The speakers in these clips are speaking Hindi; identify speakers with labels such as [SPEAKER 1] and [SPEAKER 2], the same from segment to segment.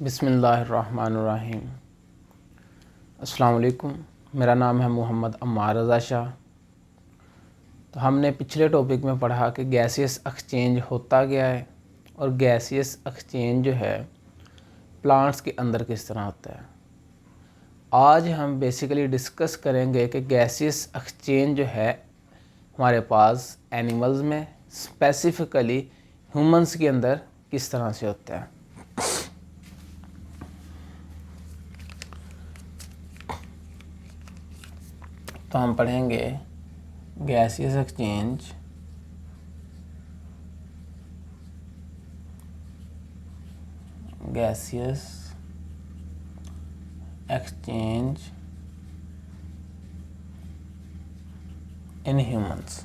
[SPEAKER 1] बिस्मिल्लाहिर्रहमानिर्रहीम। अस्सलाम वालेकुम। मेरा नाम है मोहम्मद अम्मार रज़ा शाह। तो हमने पिछले टॉपिक में पढ़ा कि गैसियस एक्सचेंज होता क्या है और गैसियस एक्सचेंज जो है प्लांट्स के अंदर किस तरह होता है। आज हम बेसिकली डिस्कस करेंगे कि गैसियस एक्सचेंज जो है हमारे पास एनिमल्स में, स्पेसिफ़िकली ह्यूमंस के अंदर किस तरह से होता है। तो हम पढ़ेंगे गैसियस एक्सचेंज इन ह्यूमंस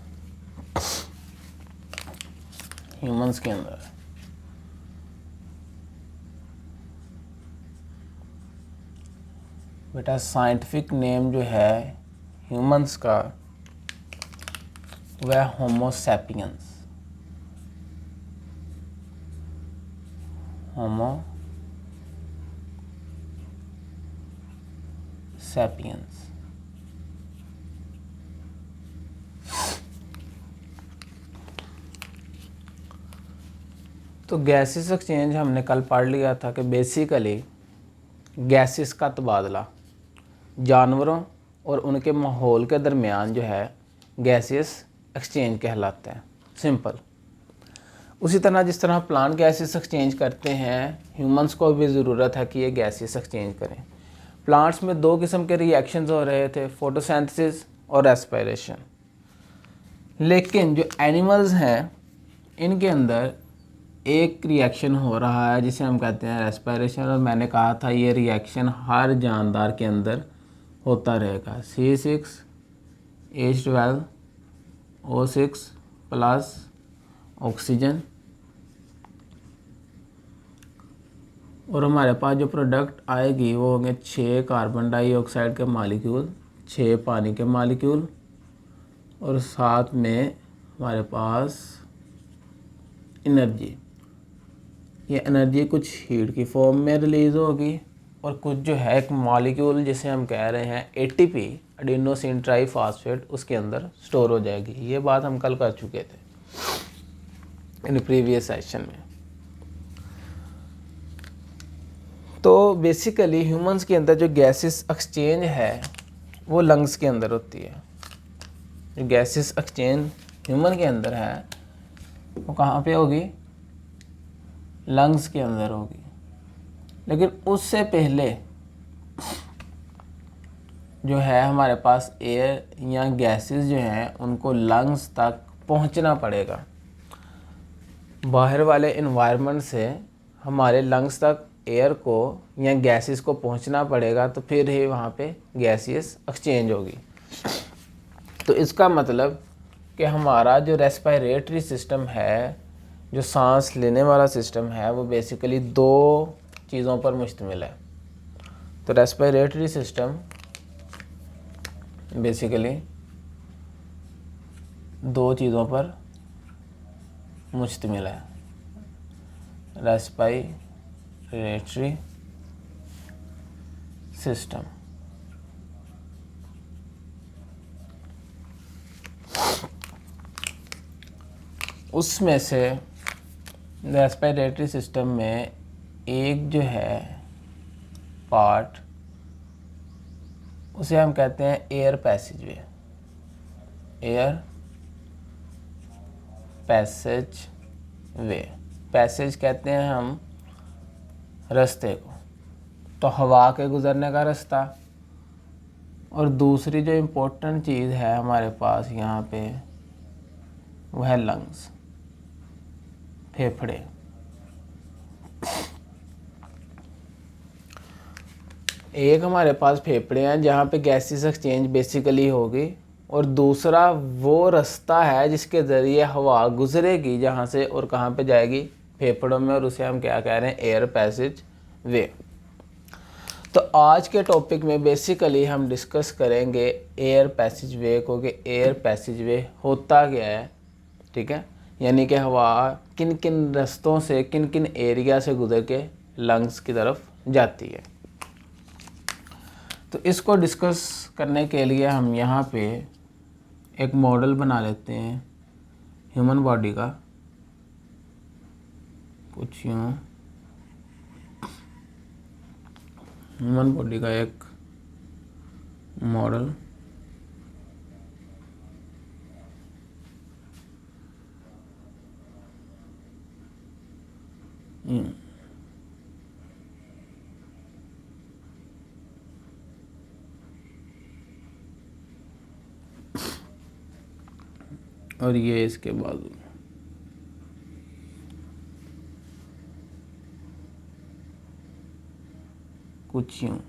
[SPEAKER 1] के अंदर। बेटा साइंटिफिक नेम जो है ह्यूमंस का वह होमो सैपियंस। तो गैसियस एक्सचेंज हमने कल पढ़ लिया था कि बेसिकली गैसेस का तबादला जानवरों और उनके माहौल के दरमियान जो है गैसियस एक्सचेंज कहलाता है। सिंपल। उसी तरह जिस तरह प्लांट गैसेस एक्सचेंज करते हैं, ह्यूमंस को भी ज़रूरत है कि ये गैसेस एक्सचेंज करें। प्लांट्स में दो किस्म के रिएक्शंस हो रहे थे, फोटोसिंथेसिस और रेस्पिरेशन। लेकिन जो एनिमल्स हैं इनके अंदर एक रिएक्शन हो रहा है जिसे हम कहते हैं रेस्पिरेशन। और मैंने कहा था ये रिएक्शन हर जानदार के अंदर होता रहेगा। C6H12O6 प्लस ऑक्सीजन, और हमारे पास जो प्रोडक्ट आएगी वो होंगे 6 कार्बन डाइऑक्साइड के मालिक्यूल, 6 पानी के मालिक्यूल, और साथ में हमारे पास एनर्जी। ये एनर्जी कुछ हीट की फॉर्म में रिलीज़ होगी और कुछ जो है एक मॉलिक्यूल जिसे हम कह रहे हैं ATP, एडिनोसिन ट्राईफॉस्फेट, उसके अंदर स्टोर हो जाएगी। ये बात हम कल कर चुके थे इन प्रीवियस सेशन में। तो बेसिकली ह्यूमंस के अंदर जो गैसेस एक्सचेंज है वो लंग्स के अंदर होती है। जो गैसेस एक्सचेंज ह्यूमन के अंदर है वो कहाँ पे होगी? लंग्स के अंदर होगी। लेकिन उससे पहले जो है हमारे पास एयर या गैसेस जो हैं उनको लंग्स तक पहुंचना पड़ेगा। बाहर वाले इन्वायरमेंट से हमारे लंग्स तक एयर को या गैसेस को पहुंचना पड़ेगा, तो फिर ही वहाँ पे गैसियस एक्सचेंज होगी। तो इसका मतलब कि हमारा जो रेस्पिरेटरी सिस्टम है, जो सांस लेने वाला सिस्टम है, वो बेसिकली दो चीज़ों पर मुश्तमिल है। तो रेस्पिरेटरी सिस्टम बेसिकली दो चीज़ों पर मुश्तमिल है। रेस्पिरेटरी सिस्टम उसमें से रेस्पिरेटरी सिस्टम में एक जो है पार्ट उसे हम कहते हैं एयर पैसेजवे। पैसेज कहते हैं हम रास्ते को, तो हवा के गुज़रने का रास्ता। और दूसरी जो इम्पोर्टेंट चीज़ है हमारे पास यहाँ पे वह है लंग्स, फेफड़े। एक हमारे पास फेफड़े हैं जहाँ पे गैसेस एक्सचेंज बेसिकली होगी, और दूसरा वो रास्ता है जिसके ज़रिए हवा गुजरेगी जहाँ से और कहाँ पे जाएगी? फेफड़ों में, और उसे हम क्या कह रहे हैं? एयर पैसेज वे। तो आज के टॉपिक में बेसिकली हम डिस्कस करेंगे एयर पैसेज वे को, कि एयर पैसेज वे होता क्या है। ठीक है, यानी कि हवा किन किन रास्तों से, किन किन एरिया से गुजर के लंग्स की तरफ जाती है। तो इसको डिस्कस करने के लिए हम यहाँ पे एक मॉडल बना लेते हैं ह्यूमन बॉडी का, कुछ यूँ ह्यूमन बॉडी का एक मॉडल और ये इसके बाजू, कुछ यूँ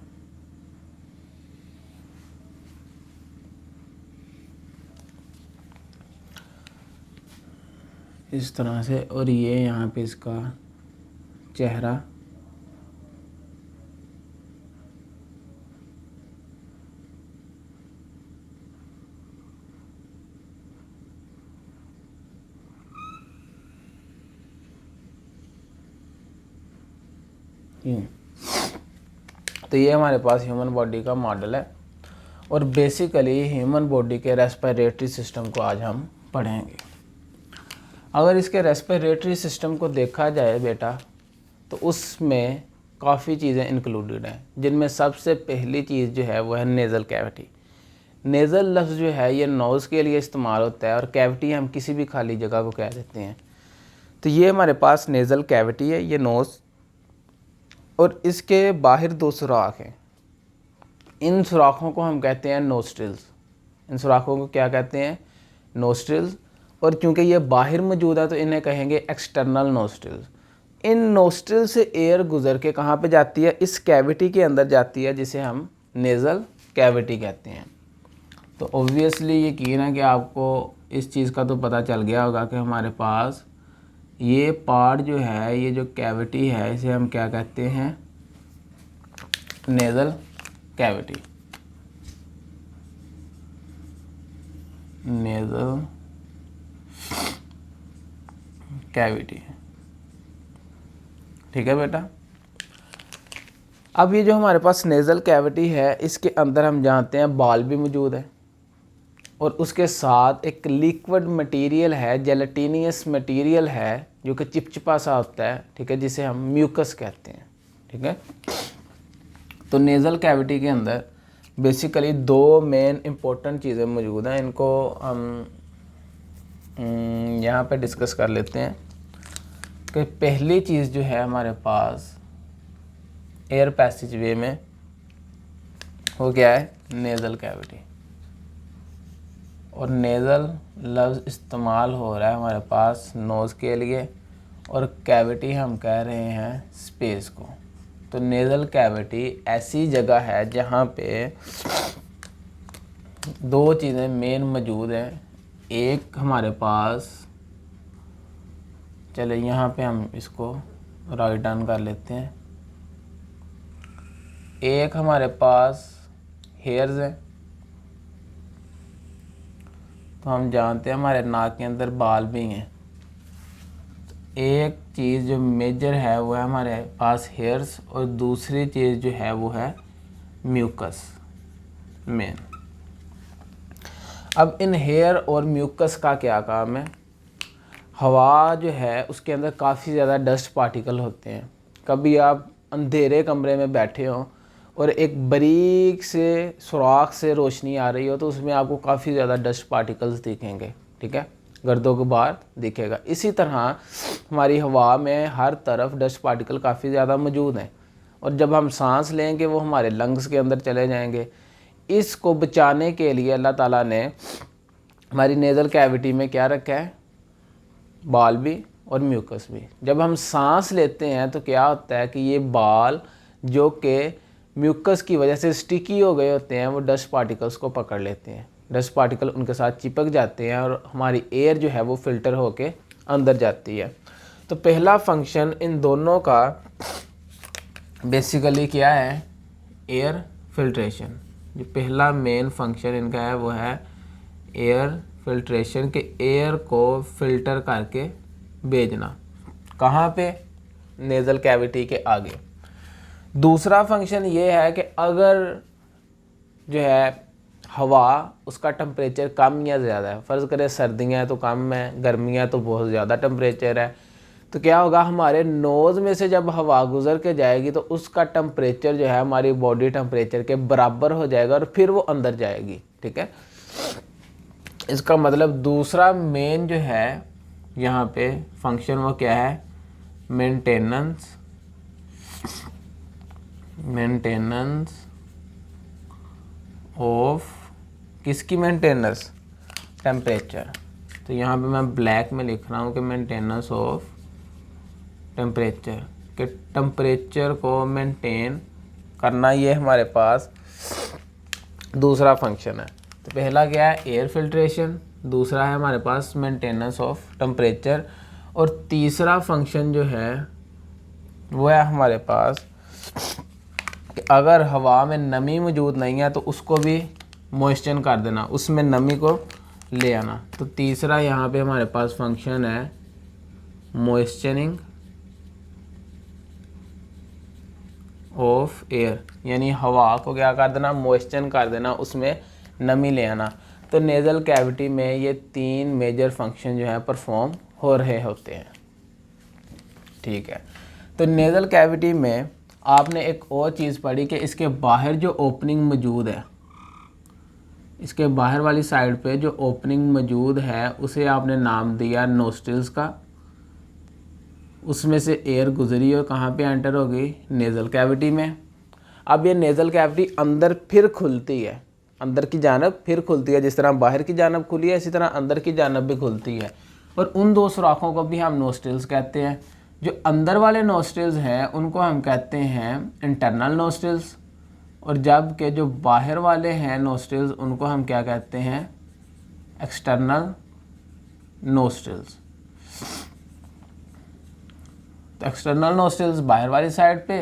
[SPEAKER 1] इस तरह से, और ये यहाँ पे इसका चेहरा, यूँ। तो ये हमारे पास ह्यूमन बॉडी का मॉडल है और बेसिकली ह्यूमन बॉडी के रेस्पिरेटरी सिस्टम को आज हम पढ़ेंगे। अगर इसके रेस्पिरेटरी सिस्टम को देखा जाए बेटा, तो उसमें काफ़ी चीज़ें इंक्लूडेड हैं, जिनमें सबसे पहली चीज़ जो है वो है नेज़ल कैविटी। नेज़ल लफ्ज़ जो है ये नोज़ के लिए इस्तेमाल होता है और कैविटी हम किसी भी खाली जगह को कह देते हैं। तो ये हमारे पास नेज़ल कैविटी है, ये नोज़, और इसके बाहर दो सुराख हैं। इन सुराखों को हम कहते हैं नोस्ट्रिल्स। इन सुराखों को क्या कहते हैं? नोस्ट्रिल्स। और क्योंकि ये बाहर मौजूद है तो इन्हें कहेंगे एक्सटर्नल नोस्ट्रिल्स। इन नोस्ट्रिल से एयर गुजर के कहाँ पे जाती है? इस कैविटी के अंदर जाती है, जिसे हम नेज़ल कैविटी कहते हैं। तो ऑब्वियसली यकीन है कि आपको इस चीज़ का तो पता चल गया होगा कि हमारे पास ये पार्ट जो है, ये जो कैविटी है, इसे हम क्या कहते हैं? Nasal cavity. नेज़ल कैविटी, ठीक है बेटा। अब ये जो हमारे पास नेज़ल कैविटी है, इसके अंदर हम जानते हैं बाल भी मौजूद है और उसके साथ एक लिक्विड मटेरियल है, जेलेटिनियस मटेरियल है, जो कि चिपचिपा सा होता है, ठीक है, जिसे हम म्यूकस कहते हैं, ठीक है। तो नेज़ल कैविटी के अंदर बेसिकली दो मेन इम्पोर्टेंट चीज़ें मौजूद हैं। इनको हम यहाँ पे डिस्कस कर लेते हैं कि पहली चीज़ जो है हमारे पास एयर पैसेज वे में वो क्या है? Nasal cavity. और नेज़ल लफ्ज़ इस्तेमाल हो रहा है हमारे पास नोज़ के लिए, और कैविटी हम कह रहे हैं स्पेस को। तो नेज़ल कैविटी ऐसी जगह है जहाँ पे दो चीज़ें मेन मौजूद हैं। एक हमारे पास, चले यहाँ पे हम इसको राइट डाउन कर लेते हैं। एक हमारे पास हेयर्स हैं, तो हम जानते हैं हमारे नाक के अंदर बाल भी हैं। एक चीज़ जो मेजर है वो है हमारे पास हेयर्स, और दूसरी चीज़ जो है वो है म्यूकस मेन। अब इन हेयर और म्यूकस का क्या काम है? हवा जो है उसके अंदर काफ़ी ज़्यादा डस्ट पार्टिकल होते हैं। कभी आप अंधेरे कमरे में बैठे हों और एक बारीक से सुराख से रोशनी आ रही हो, तो उसमें आपको काफ़ी ज़्यादा डस्ट पार्टिकल्स दिखेंगे, ठीक है, गर्दों के बाहर दिखेगा। इसी तरह हमारी हवा में हर तरफ डस्ट पार्टिकल काफ़ी ज़्यादा मौजूद हैं, और जब हम सांस लेंगे वो हमारे लंग्स के अंदर चले जाएंगे। इसको बचाने के लिए अल्लाह ताला ने हमारी नेज़ल कैविटी में क्या रखा है? बाल भी और म्यूकस भी। जब हम सांस लेते हैं तो क्या होता है कि ये बाल जो कि म्यूकस की वजह से स्टिकी हो गए होते हैं, वो डस्ट पार्टिकल्स को पकड़ लेते हैं। डस्ट पार्टिकल उनके साथ चिपक जाते हैं और हमारी एयर जो है वो फ़िल्टर होके अंदर जाती है। तो पहला फंक्शन इन दोनों का बेसिकली क्या है? Air filtration. जो पहला मेन फंक्शन इनका है वो है एयर फिल्ट्रेशन, के एयर को फिल्टर करके भेजना। कहाँ पे? नेज़ल कैविटी के आगे। दूसरा फंक्शन ये है कि अगर जो है हवा उसका टेम्परेचर कम या ज़्यादा है, फ़र्ज़ करें सर्दियाँ हैं तो कम है, गर्मियाँ तो बहुत ज़्यादा टेम्परेचर है, तो क्या होगा, हमारे नोज़ में से जब हवा गुजर के जाएगी तो उसका टेम्परेचर जो है हमारी बॉडी टेम्परेचर के बराबर हो जाएगा और फिर वो अंदर जाएगी। ठीक है, इसका मतलब दूसरा मेन जो है यहाँ पे फंक्शन वो क्या है, मेंटेनेंस ऑफ किसकी मेंटेनेंस, टेम्परेचर। तो यहाँ पे मैं ब्लैक में लिख रहा हूँ कि मेंटेनेंस ऑफ टेम्परेचर, कि टेम्परेचर को मेंटेन करना, ये हमारे पास दूसरा फंक्शन है। तो पहला क्या है, एयर फिल्ट्रेशन, दूसरा है हमारे पास मेंटेनेंस ऑफ टेम्परेचर, और तीसरा फंक्शन जो है वो है हमारे पास कि अगर हवा में नमी मौजूद नहीं है तो उसको भी मॉइस्चर कर देना, उसमें नमी को ले आना। तो तीसरा यहाँ पे हमारे पास फंक्शन है मॉइस्चरिंग ऑफ एयर, यानी हवा को क्या कर देना, मॉइस्चर कर देना, उसमें नमी ले आना। तो नेज़ल कैविटी में ये 3 मेजर फंक्शन जो है परफॉर्म हो रहे होते हैं। ठीक है, तो नेज़ल कैविटी में आपने एक और चीज़ पढ़ी कि इसके बाहर जो ओपनिंग मौजूद है, इसके बाहर वाली साइड पे जो ओपनिंग मौजूद है उसे आपने नाम दिया नोस्ट्रिल्स का। उसमें से एयर गुजरी और कहाँ पे एंटर होगी, नेज़ल कैविटी में। अब ये नेज़ल कैविटी अंदर फिर खुलती है, अंदर की जानब फिर खुलती है, जिस तरह बाहर की जानब खुली है इसी तरह अंदर की जानब भी खुलती है, और उन 2 सुराखों को भी हम नोस्ट्रिल्स कहते हैं। जो अंदर वाले नोस्ट्रिल्स हैं उनको हम कहते हैं इंटरनल नोस्ट्रिल्स, और जबकि जो बाहर वाले हैं नोस्ट्रिल्स उनको हम क्या कहते हैं, एक्सटर्नल नोस्ट्रिल्स। तो एक्सटर्नल नोस्ट्रिल्स बाहर वाली साइड पे,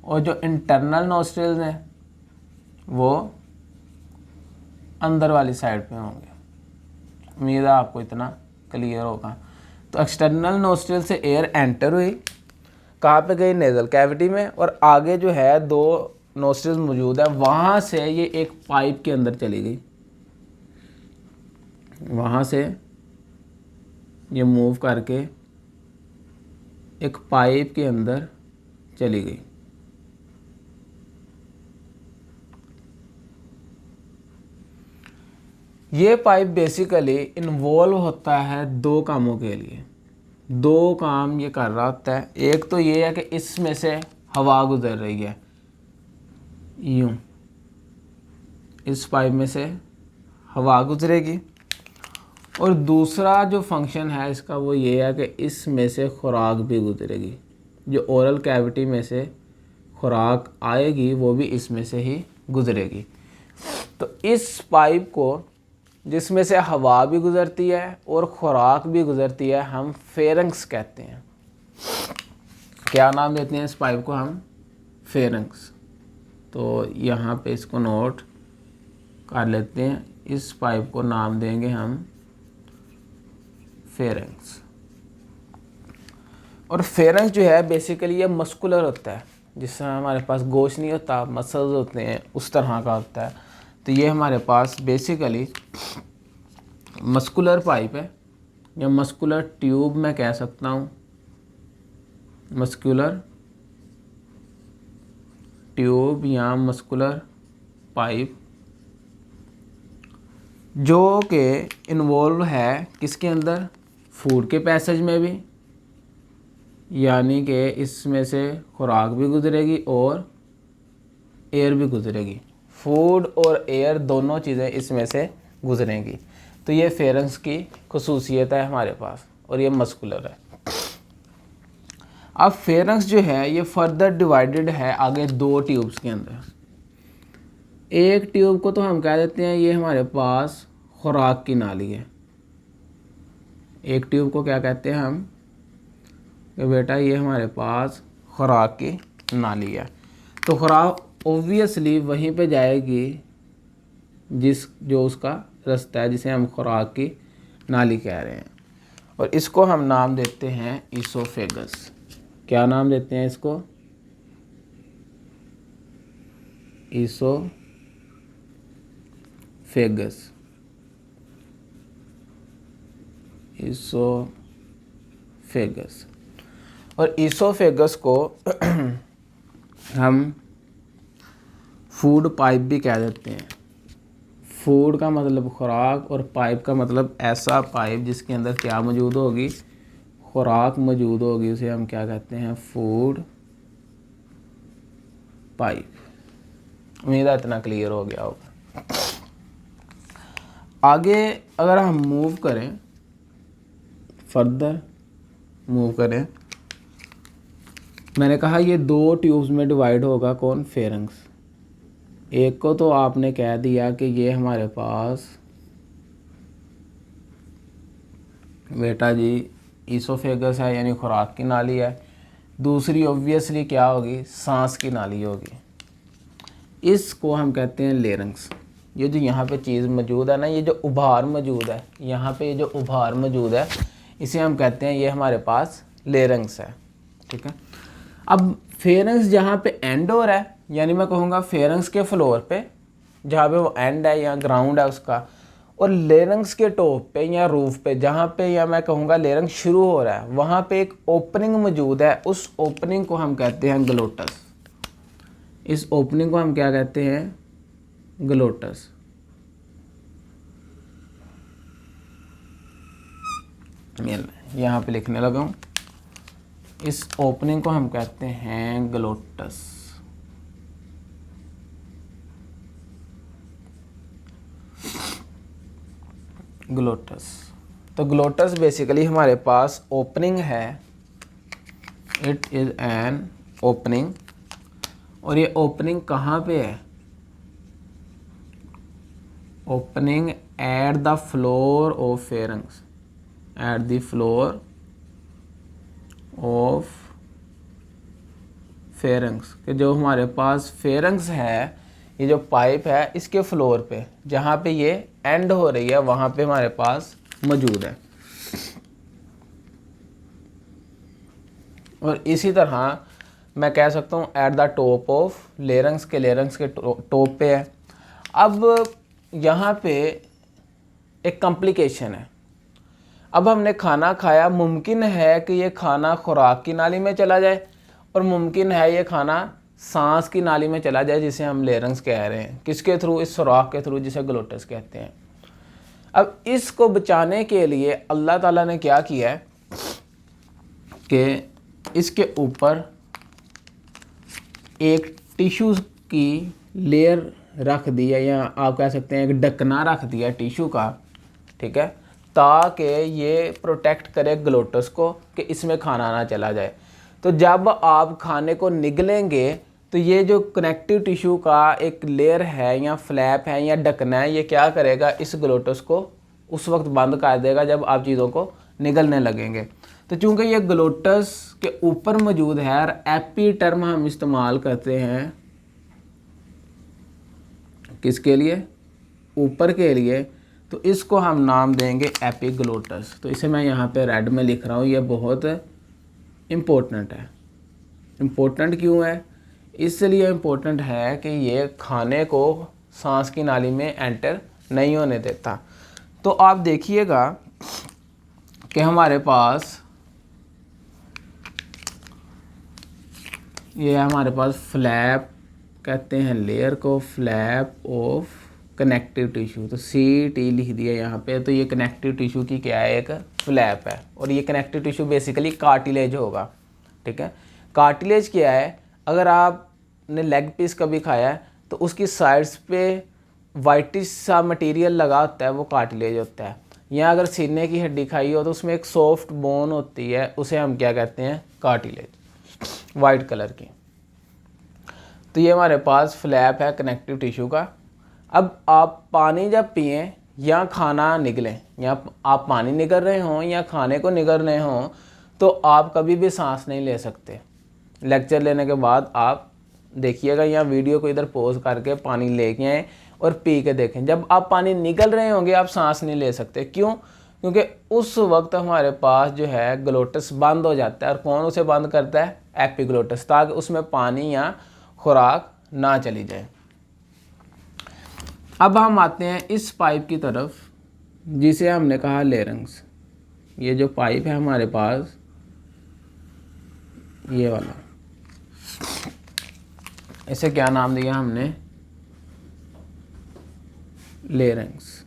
[SPEAKER 1] और जो इंटरनल नोस्ट्रिल्स हैं वो अंदर वाली साइड पे होंगे। उम्मीद है आपको इतना क्लियर होगा। तो एक्सटर्नल नोस्ट्रिल से एयर एंटर हुई, कहाँ पे गई, नेज़ल कैविटी में, और आगे जो है 2 नोस्ट्रिल्स मौजूद है, वहाँ से ये एक पाइप के अंदर चली गई, वहाँ से ये मूव करके एक पाइप के अंदर चली गई। ये पाइप बेसिकली इन्वॉल्व होता है 2 कामों के लिए, 2 काम ये कर रहा होता है। एक तो ये है कि इसमें से हवा गुजर रही है, यूँ इस पाइप में से हवा गुजरेगी, और दूसरा जो फंक्शन है इसका वो ये है कि इसमें से खुराक भी गुजरेगी, जो ओरल कैविटी में से खुराक आएगी वो भी इसमें से ही गुजरेगी। तो इस पाइप को, जिसमें से हवा भी गुजरती है और खुराक भी गुजरती है, हम फेरेंक्स कहते हैं। क्या नाम देते हैं इस पाइप को हम, फेरेंक्स। तो यहाँ पे इसको नोट कर लेते हैं, इस पाइप को नाम देंगे हम फेरेंक्स। और फेरेंक्स जो है बेसिकली ये मस्कुलर होता है, जिससे हमारे पास गोश्त नहीं होता, मसल्स होते हैं, उस तरह का होता है। तो ये हमारे पास बेसिकली मस्कुलर पाइप है, या मस्कुलर ट्यूब मैं कह सकता हूँ, मस्कुलर ट्यूब या मस्कुलर पाइप, जो कि इन्वॉल्व है किसके अंदर, फूड के पैसेज में भी, यानी कि इसमें से खुराक भी गुजरेगी और एयर भी गुजरेगी, फूड और एयर दोनों चीज़ें इसमें से गुजरेंगी। तो ये फेरेंक्स की खुसूसियत है हमारे पास, और ये मस्कुलर है। अब फेरेंक्स जो है ये फर्दर डिवाइडेड है आगे 2 ट्यूब्स के अंदर। एक ट्यूब को तो हम कह देते हैं ये हमारे पास खुराक की नाली है, एक ट्यूब को क्या कहते हैं हम, कि बेटा ये हमारे पास खुराक की नाली है। तो खुराक ओब्वियसली वहीं पे जाएगी जो उसका रास्ता है, जिसे हम खुराक की नाली कह रहे हैं, और इसको हम नाम देते हैं ईसोफेगस। क्या नाम देते हैं इसको? ईसोफेगस। ईसोफेगस। और ईसोफेगस को हम फूड पाइप भी कह देते हैं। फूड का मतलब खुराक और पाइप का मतलब ऐसा पाइप जिसके अंदर क्या मौजूद होगी? खुराक मौजूद होगी, उसे हम क्या कहते हैं? Food pipe. उम्मीद है इतना क्लियर हो गया होगा। आगे अगर हम मूव करें, फर्दर मूव करें, मैंने कहा ये 2 ट्यूब्स में डिवाइड होगा कौन? फेरेंक्स। एक को तो आपने कह दिया कि ये हमारे पास बेटा जी ईसोफेगस है, यानी खुराक की नाली है। दूसरी ऑब्वियसली क्या होगी? सांस की नाली होगी। इसको हम कहते हैं लेरिंग्स। ये जो यहाँ पे चीज़ मौजूद है ना, ये जो उभार मौजूद है, यहाँ पे जो उभार मौजूद है, इसे हम कहते हैं ये हमारे पास लेरिंग्स है। ठीक है। अब फेरेंक्स जहाँ पे एंड हो रहा है, यानी मैं कहूँगा फेरेंक्स के फ्लोर पे जहाँ पे वो एंड है या ग्राउंड है उसका, और लेरिंक्स के टॉप पे या रूफ पे जहाँ पे, या मैं कहूँगा लेरिंक्स शुरू हो रहा है, वहाँ पे एक ओपनिंग मौजूद है। उस ओपनिंग को हम कहते हैं ग्लोटस। इस ओपनिंग को हम क्या कहते हैं? ग्लोटस। यहाँ पे लिखने लगा हूँ। इस ओपनिंग को हम कहते हैं ग्लोटस। ग्लोटस। तो ग्लोटस बेसिकली हमारे पास ओपनिंग है। It is an opening. और ये ओपनिंग कहाँ पे है? Opening at the floor of pharynx. At the floor of pharynx, कि जो हमारे पास फेरेंक्स है, ये जो पाइप है, इसके फ्लोर पे जहाँ पे ये एंड हो रही है, वहाँ पे हमारे पास मौजूद है। और इसी तरह मैं कह सकता हूँ at the top of larynx, के लेरिंक्स के टॉप पे है। अब यहाँ पे एक कॉम्प्लिकेशन है। अब हमने खाना खाया, मुमकिन है कि ये खाना खुराक की नाली में चला जाए, और मुमकिन है ये खाना सांस की नाली में चला जाए, जिसे हम लेरिंक्स कह रहे हैं। किसके थ्रू? इस सुराख के थ्रू, जिसे ग्लोटस कहते हैं। अब इसको बचाने के लिए अल्लाह ताला ने क्या किया है कि इसके ऊपर एक टिश्यू की लेयर रख दी है, या आप कह सकते हैं एक ढकना रख दिया टिश्यू का। ठीक है, ताकि ये प्रोटेक्ट करे ग्लोटस को कि इसमें खाना ना चला जाए। तो जब आप खाने को निगलेंगे तो ये जो कनेक्टिव टिश्यू का एक लेयर है या फ्लैप है या ढकना है, ये क्या करेगा? इस ग्लोटस को उस वक्त बंद कर देगा जब आप चीज़ों को निगलने लगेंगे। तो चूंकि ये ग्लोटस के ऊपर मौजूद है, और एपी टर्म हम इस्तेमाल करते हैं किसके लिए? ऊपर के लिए। तो इसको हम नाम देंगे एपिग्लोटस। तो इसे मैं यहाँ पे रेड में लिख रहा हूँ, ये बहुत इम्पोर्टेंट है। इम्पोर्टेंट क्यों है? इसलिए इम्पोर्टेंट है कि ये खाने को सांस की नाली में एंटर नहीं होने देता। तो आप देखिएगा कि हमारे पास ये हमारे पास फ्लैप कहते हैं लेयर को, फ्लैप ऑफ कनेक्टिव टिश्यू। तो CT लिख दिया यहाँ पे। तो ये कनेक्टिव टिश्यू की क्या है? एक फ्लैप है। और ये कनेक्टिव टिश्यू बेसिकली कार्टिलेज होगा। ठीक है, कार्टिलेज क्या है? अगर आपने लेग पीस कभी खाया है तो उसकी साइड्स पे वाइटिश सा मटेरियल लगा होता है, वो कार्टिलेज होता है। या अगर सीने की हड्डी खाई हो तो उसमें एक सॉफ्ट बोन होती है, उसे हम क्या कहते हैं? कार्टिलेज, वाइट कलर की। तो ये हमारे पास फ्लैप है कनेक्टिव टिश्यू का। अब आप पानी जब पिएं या खाना निगलें, या आप पानी निगल रहे हों या खाने को निगल रहे हों, तो आप कभी भी सांस नहीं ले सकते। लेक्चर लेने के बाद आप देखिएगा, या वीडियो को इधर पॉज करके पानी लेके आएँ और पी के देखें। जब आप पानी निगल रहे होंगे आप सांस नहीं ले सकते। क्यों? क्योंकि उस वक्त हमारे पास जो है ग्लोटस बंद हो जाता है। और कौन उसे बंद करता है? एपिग्लोटस, ताकि उसमें पानी या खुराक ना चली जाए। अब हम आते हैं इस पाइप की तरफ जिसे हमने कहा लेरिंग्स। ये जो पाइप है हमारे पास, ये वाला, इसे क्या नाम दिया हमने? लेरिंग्स।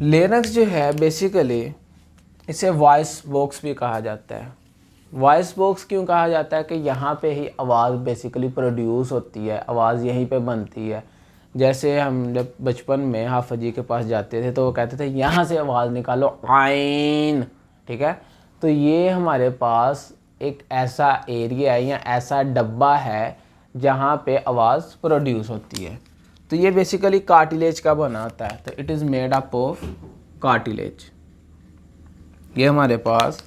[SPEAKER 1] लेरिंग्स जो है बेसिकली इसे वॉइस बॉक्स भी कहा जाता है। वॉइस बॉक्स क्यों कहा जाता है? कि यहाँ पे ही आवाज़ बेसिकली प्रोड्यूस होती है, आवाज़ यहीं पे बनती है। जैसे हम जब बचपन में हाफिज़ जी के पास जाते थे तो वो कहते थे यहाँ से आवाज़ निकालो, आइन, ठीक है। तो ये हमारे पास एक ऐसा एरिया है या ऐसा डब्बा है जहाँ पे आवाज़ प्रोड्यूस होती है। तो ये बेसिकली कार्टिलेज का बना होता है। तो it is made up of cartilage. ये हमारे पास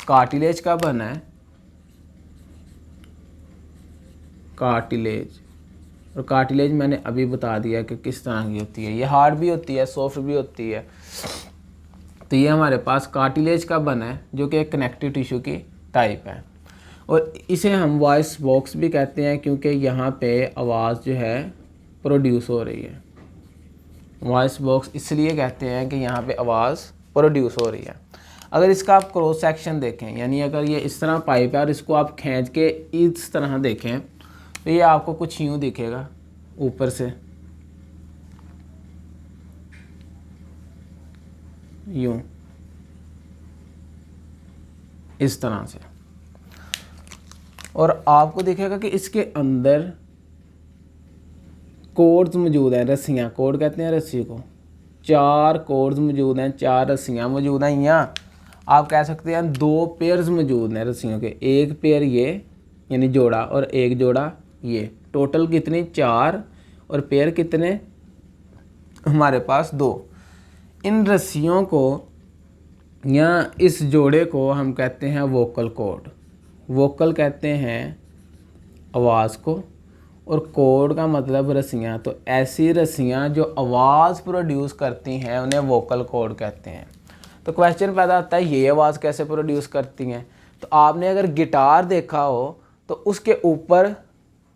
[SPEAKER 1] कार्टिलेज का बना है, कार्टिलेज। और कार्टिलेज मैंने अभी बता दिया कि किस तरह की होती है। ये हार्ड भी होती है, सॉफ्ट भी होती है। तो ये हमारे पास कार्टिलेज का बना है जो कि एक कनेक्टिव टिश्यू की टाइप है। और इसे हम वॉइस बॉक्स भी कहते हैं क्योंकि यहाँ पे आवाज़ जो है प्रोड्यूस हो रही है। वॉइस बॉक्स इसलिए कहते हैं कि यहाँ पे आवाज़ प्रोड्यूस हो रही है। अगर इसका आप क्रॉस सेक्शन देखें, यानी अगर ये इस तरह पाइप है और इसको आप खींच के इस तरह देखें तो ये आपको कुछ यूँ दिखेगा ऊपर से, यूँ, इस तरह से। और आपको दिखेगा कि इसके अंदर कॉर्ड्स मौजूद हैं, रस्सियाँ, कॉर्ड कहते हैं रस्सी को। 4 कॉर्ड्स मौजूद हैं, 4 रस्सियाँ मौजूद हैं। यहाँ आप कह सकते हैं 2 पेयर्स मौजूद हैं रस्सियों के, एक पेयर ये यानी जोड़ा और एक जोड़ा ये। टोटल कितनी? 4। और पेयर कितने? हमारे पास 2। इन रस्सियों को या इस जोड़े को हम कहते हैं वोकल कॉर्ड। वोकल कहते हैं आवाज़ को, और कॉर्ड का मतलब रस्सियाँ। तो ऐसी रस्सियाँ जो आवाज़ प्रोड्यूस करती हैं उन्हें वोकल कॉर्ड कहते हैं। तो क्वेश्चन पैदा होता है ये आवाज़ कैसे प्रोड्यूस करती हैं? तो आपने अगर गिटार देखा हो तो उसके ऊपर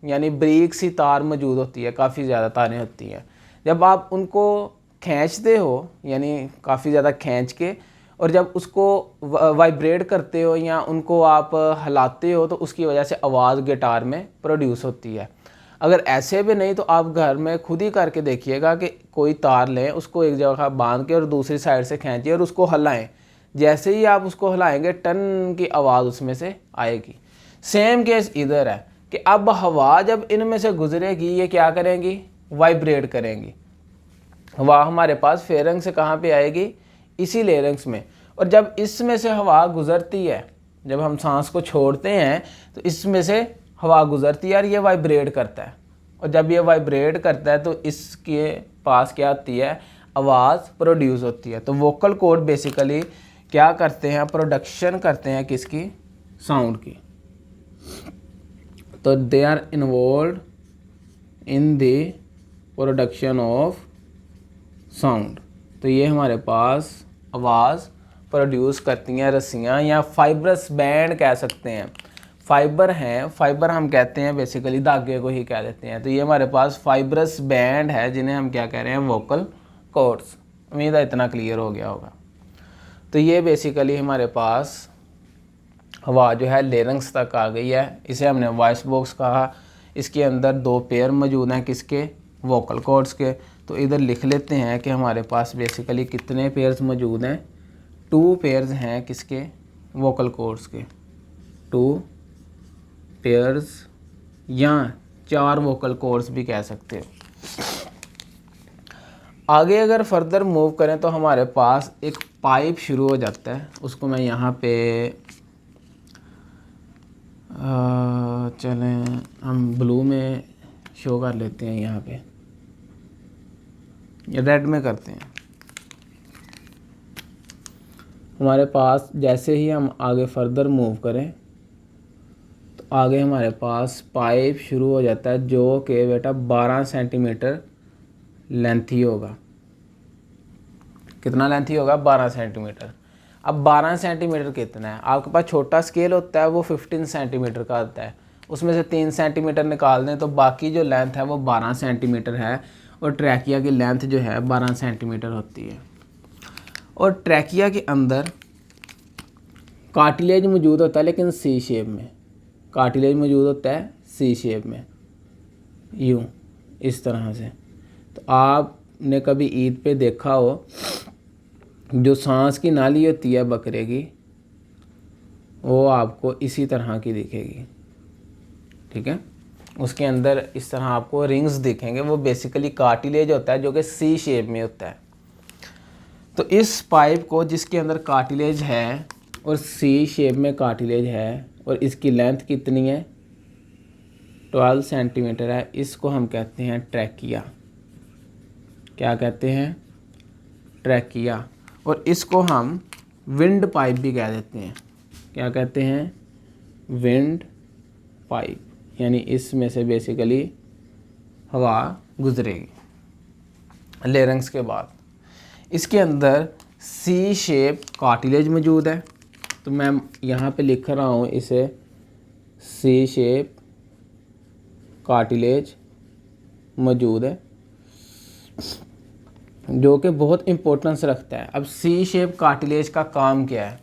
[SPEAKER 1] यानी ब्रीक सी तार मौजूद होती है, काफ़ी ज़्यादा तारें होती हैं। जब आप उनको खींचते हो यानी काफ़ी ज़्यादा खींच के, और जब उसको वाइब्रेट करते हो या उनको आप हिलाते हो तो उसकी वजह से आवाज़ गिटार में प्रोड्यूस होती है। अगर ऐसे भी नहीं तो आप घर में खुद ही करके देखिएगा कि कोई तार लें, उसको एक जगह बांध के और दूसरी साइड से खींचिए और उसको हिलाएं। जैसे ही आप उसको हिलाएंगे टन की आवाज़ उसमें से आएगी। सेम केस इधर है कि अब हवा जब इनमें से गुजरेगी ये क्या करेंगी? वाइब्रेट करेंगी। हवा हमारे पास फेरंग से कहाँ पे आएगी? इसी लेरिंग्स में। और जब इसमें से हवा गुजरती है, जब हम सांस को छोड़ते हैं तो इसमें से हवा गुजरती है और ये वाइब्रेट करता है। और जब ये वाइब्रेट करता है तो इसके पास क्या आती है? आवाज़ प्रोड्यूस होती है। तो वोकल कॉर्ड बेसिकली क्या करते हैं? प्रोडक्शन करते हैं किसकी? साउंड की। तो they are involve in the production of sound. तो ये हमारे पास आवाज़ प्रोड्यूस करती हैं रस्सियाँ, या फाइब्रस बैंड कह सकते हैं। फाइबर हैं, फाइबर हम कहते हैं बेसिकली धागे को ही कह देते हैं। तो ये हमारे पास फाइब्रस बैंड है जिन्हें हम क्या कह रहे हैं? Vocal cords. उम्मीद है इतना क्लियर हो गया होगा। तो ये बेसिकली हमारे पास हवा जो है लेरिंग्स तक आ गई है। इसे हमने वॉइस बॉक्स कहा। इसके अंदर 2 पेयर मौजूद हैं, किसके? वोकल कॉर्ड्स के। तो इधर लिख लेते हैं कि हमारे पास बेसिकली कितने पेयर्स मौजूद हैं? 2 पेयर्स हैं, किसके? वोकल कॉर्ड्स के। 2 पेयर्स या 4 वोकल कॉर्ड्स भी कह सकते हो। आगे अगर फर्दर मूव करें तो हमारे पास एक पाइप शुरू हो जाता है। उसको मैं यहाँ पे चलें हम ब्लू में शो कर लेते हैं, यहाँ पे रेड में करते हैं। हमारे पास जैसे ही हम आगे फर्दर मूव करें तो आगे हमारे पास पाइप शुरू हो जाता है जो कि बेटा 12 सेंटीमीटर लेंथी होगा। कितना लेंथ ही होगा 12 सेंटीमीटर। अब 12 सेंटीमीटर कितना है, आपके पास छोटा स्केल होता है वो 15 सेंटीमीटर का होता है, उसमें से 3 सेंटीमीटर निकाल दें तो बाकी जो लेंथ है वो 12 सेंटीमीटर है। और ट्रैकिया की लेंथ जो है 12 सेंटीमीटर होती है। और ट्रैकिया के अंदर कार्टिलेज मौजूद होता है, लेकिन सी शेप में। कार्टिलेज मौजूद होता है सी शेप में, यूँ इस तरह से। तो आपने कभी ईद पे देखा हो जो सांस की नाली होती है बकरे की, वो आपको इसी तरह की दिखेगी, ठीक है। उसके अंदर इस तरह आपको रिंग्स दिखेंगे, वो बेसिकली कार्टिलेज होता है जो कि सी शेप में होता है। तो इस पाइप को जिसके अंदर कार्टिलेज है और सी शेप में कार्टिलेज है और इसकी लेंथ कितनी है 12 सेंटीमीटर है, इसको हम कहते हैं ट्रैकिया। क्या कहते हैं? ट्रैकिया। और इसको हम विंड पाइप भी कह देते हैं। क्या कहते हैं? विंड पाइप, यानी इसमें से बेसिकली हवा गुजरेगी लेरिंग्स के बाद। इसके अंदर सी शेप कार्टिलेज मौजूद है, तो मैं यहाँ पे लिख रहा हूँ इसे सी शेप कार्टिलेज मौजूद है, जो कि बहुत इम्पोर्टेंस रखता है। अब सी शेप कार्टिलेज का काम क्या है?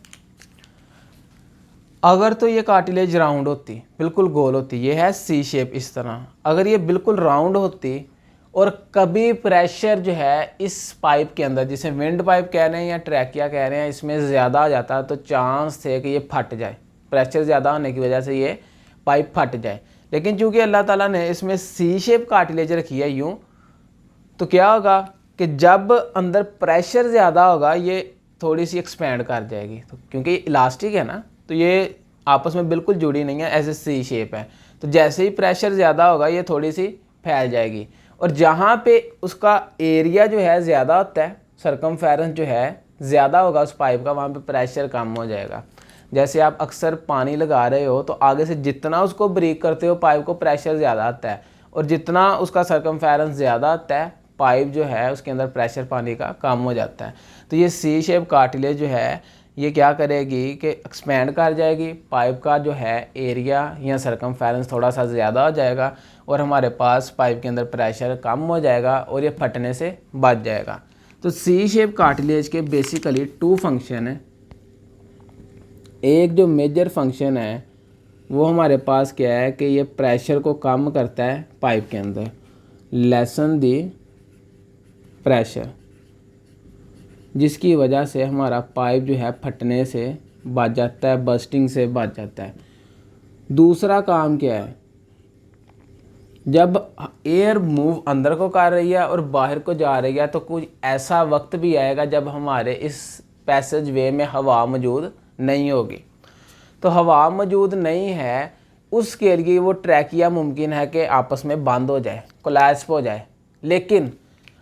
[SPEAKER 1] अगर तो ये कार्टिलेज राउंड होती, बिल्कुल गोल होती, ये है सी शेप इस तरह, अगर ये बिल्कुल राउंड होती और कभी प्रेशर जो है इस पाइप के अंदर, जिसे विंड पाइप कह रहे हैं या ट्रैकिया कह रहे हैं, इसमें ज़्यादा आ जाता तो चांस थे कि ये फट जाए, प्रेशर ज़्यादा होने की वजह से ये पाइप फट जाए। लेकिन चूँकि अल्लाह ताला ने इसमें सी शेप कार्टिलेज रखी है यूँ, तो क्या होगा कि जब अंदर प्रेशर ज़्यादा होगा ये थोड़ी सी एक्सपेंड कर जाएगी। तो क्योंकि इलास्टिक है ना, तो ये आपस में बिल्कुल जुड़ी नहीं है, ऐसे सी शेप है, तो जैसे ही प्रेशर ज़्यादा होगा ये थोड़ी सी फैल जाएगी। और जहाँ पे उसका एरिया जो है ज़्यादा होता है, सरकमफेरेंस जो है ज़्यादा होगा उस पाइप का, वहाँ पे प्रेशर कम हो जाएगा। जैसे आप अक्सर पानी लगा रहे हो तो आगे से जितना उसको ब्रेक करते हो पाइप को, प्रेशर ज़्यादा आता है, और जितना उसका सरकमफेरेंस ज़्यादा आता है पाइप जो है उसके अंदर प्रेशर पानी का कम हो जाता है। तो ये सी शेप कार्टिलेज जो है ये क्या करेगी कि एक्सपेंड कर जाएगी, पाइप का जो है एरिया या सरकमफेरेंस थोड़ा सा ज़्यादा हो जाएगा और हमारे पास पाइप के अंदर प्रेशर कम हो जाएगा और ये फटने से बच जाएगा। तो सी शेप कार्टिलेज के बेसिकली 2 फंक्शन हैं। एक जो मेजर फंक्शन है वो हमारे पास क्या है कि ये प्रेशर को कम करता है पाइप के अंदर, लेसन दी प्रेशर, जिसकी वजह से हमारा पाइप जो है फटने से बच जाता है, बस्टिंग से बच जाता है। दूसरा काम क्या है, जब एयर मूव अंदर को कर रही है और बाहर को जा रही है तो कुछ ऐसा वक्त भी आएगा जब हमारे इस पैसेज वे में हवा मौजूद नहीं होगी। तो हवा मौजूद नहीं है, उसके लिए वो ट्रैकिया मुमकिन है कि आपस में बंद हो जाए, कोलैप्स हो जाए। लेकिन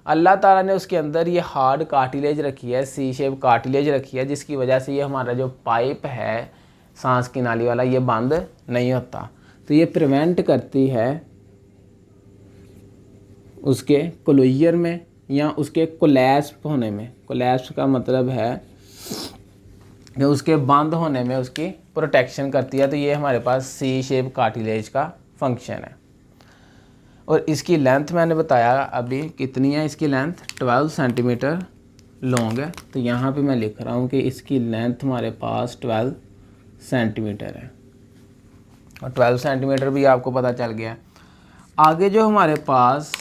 [SPEAKER 1] अल्लाह ताला ने उसके अंदर ये हार्ड कार्टिलेज रखी है, सी शेप कार्टिलेज रखी है, जिसकी वजह से ये हमारा जो पाइप है सांस की नाली वाला ये बंद नहीं होता। तो ये प्रिवेंट करती है उसके क्लोजर में या उसके कोलैप्स होने में। कोलैप्स का मतलब है कि उसके बंद होने में उसकी प्रोटेक्शन करती है। तो ये हमारे पास सी शेप कार्टिलेज का फंक्शन है। और इसकी लेंथ मैंने बताया अभी कितनी है, इसकी लेंथ 12 सेंटीमीटर लॉन्ग है। तो यहाँ पे मैं लिख रहा हूँ कि इसकी लेंथ हमारे पास 12 सेंटीमीटर है, और 12 सेंटीमीटर भी आपको पता चल गया। आगे जो हमारे पास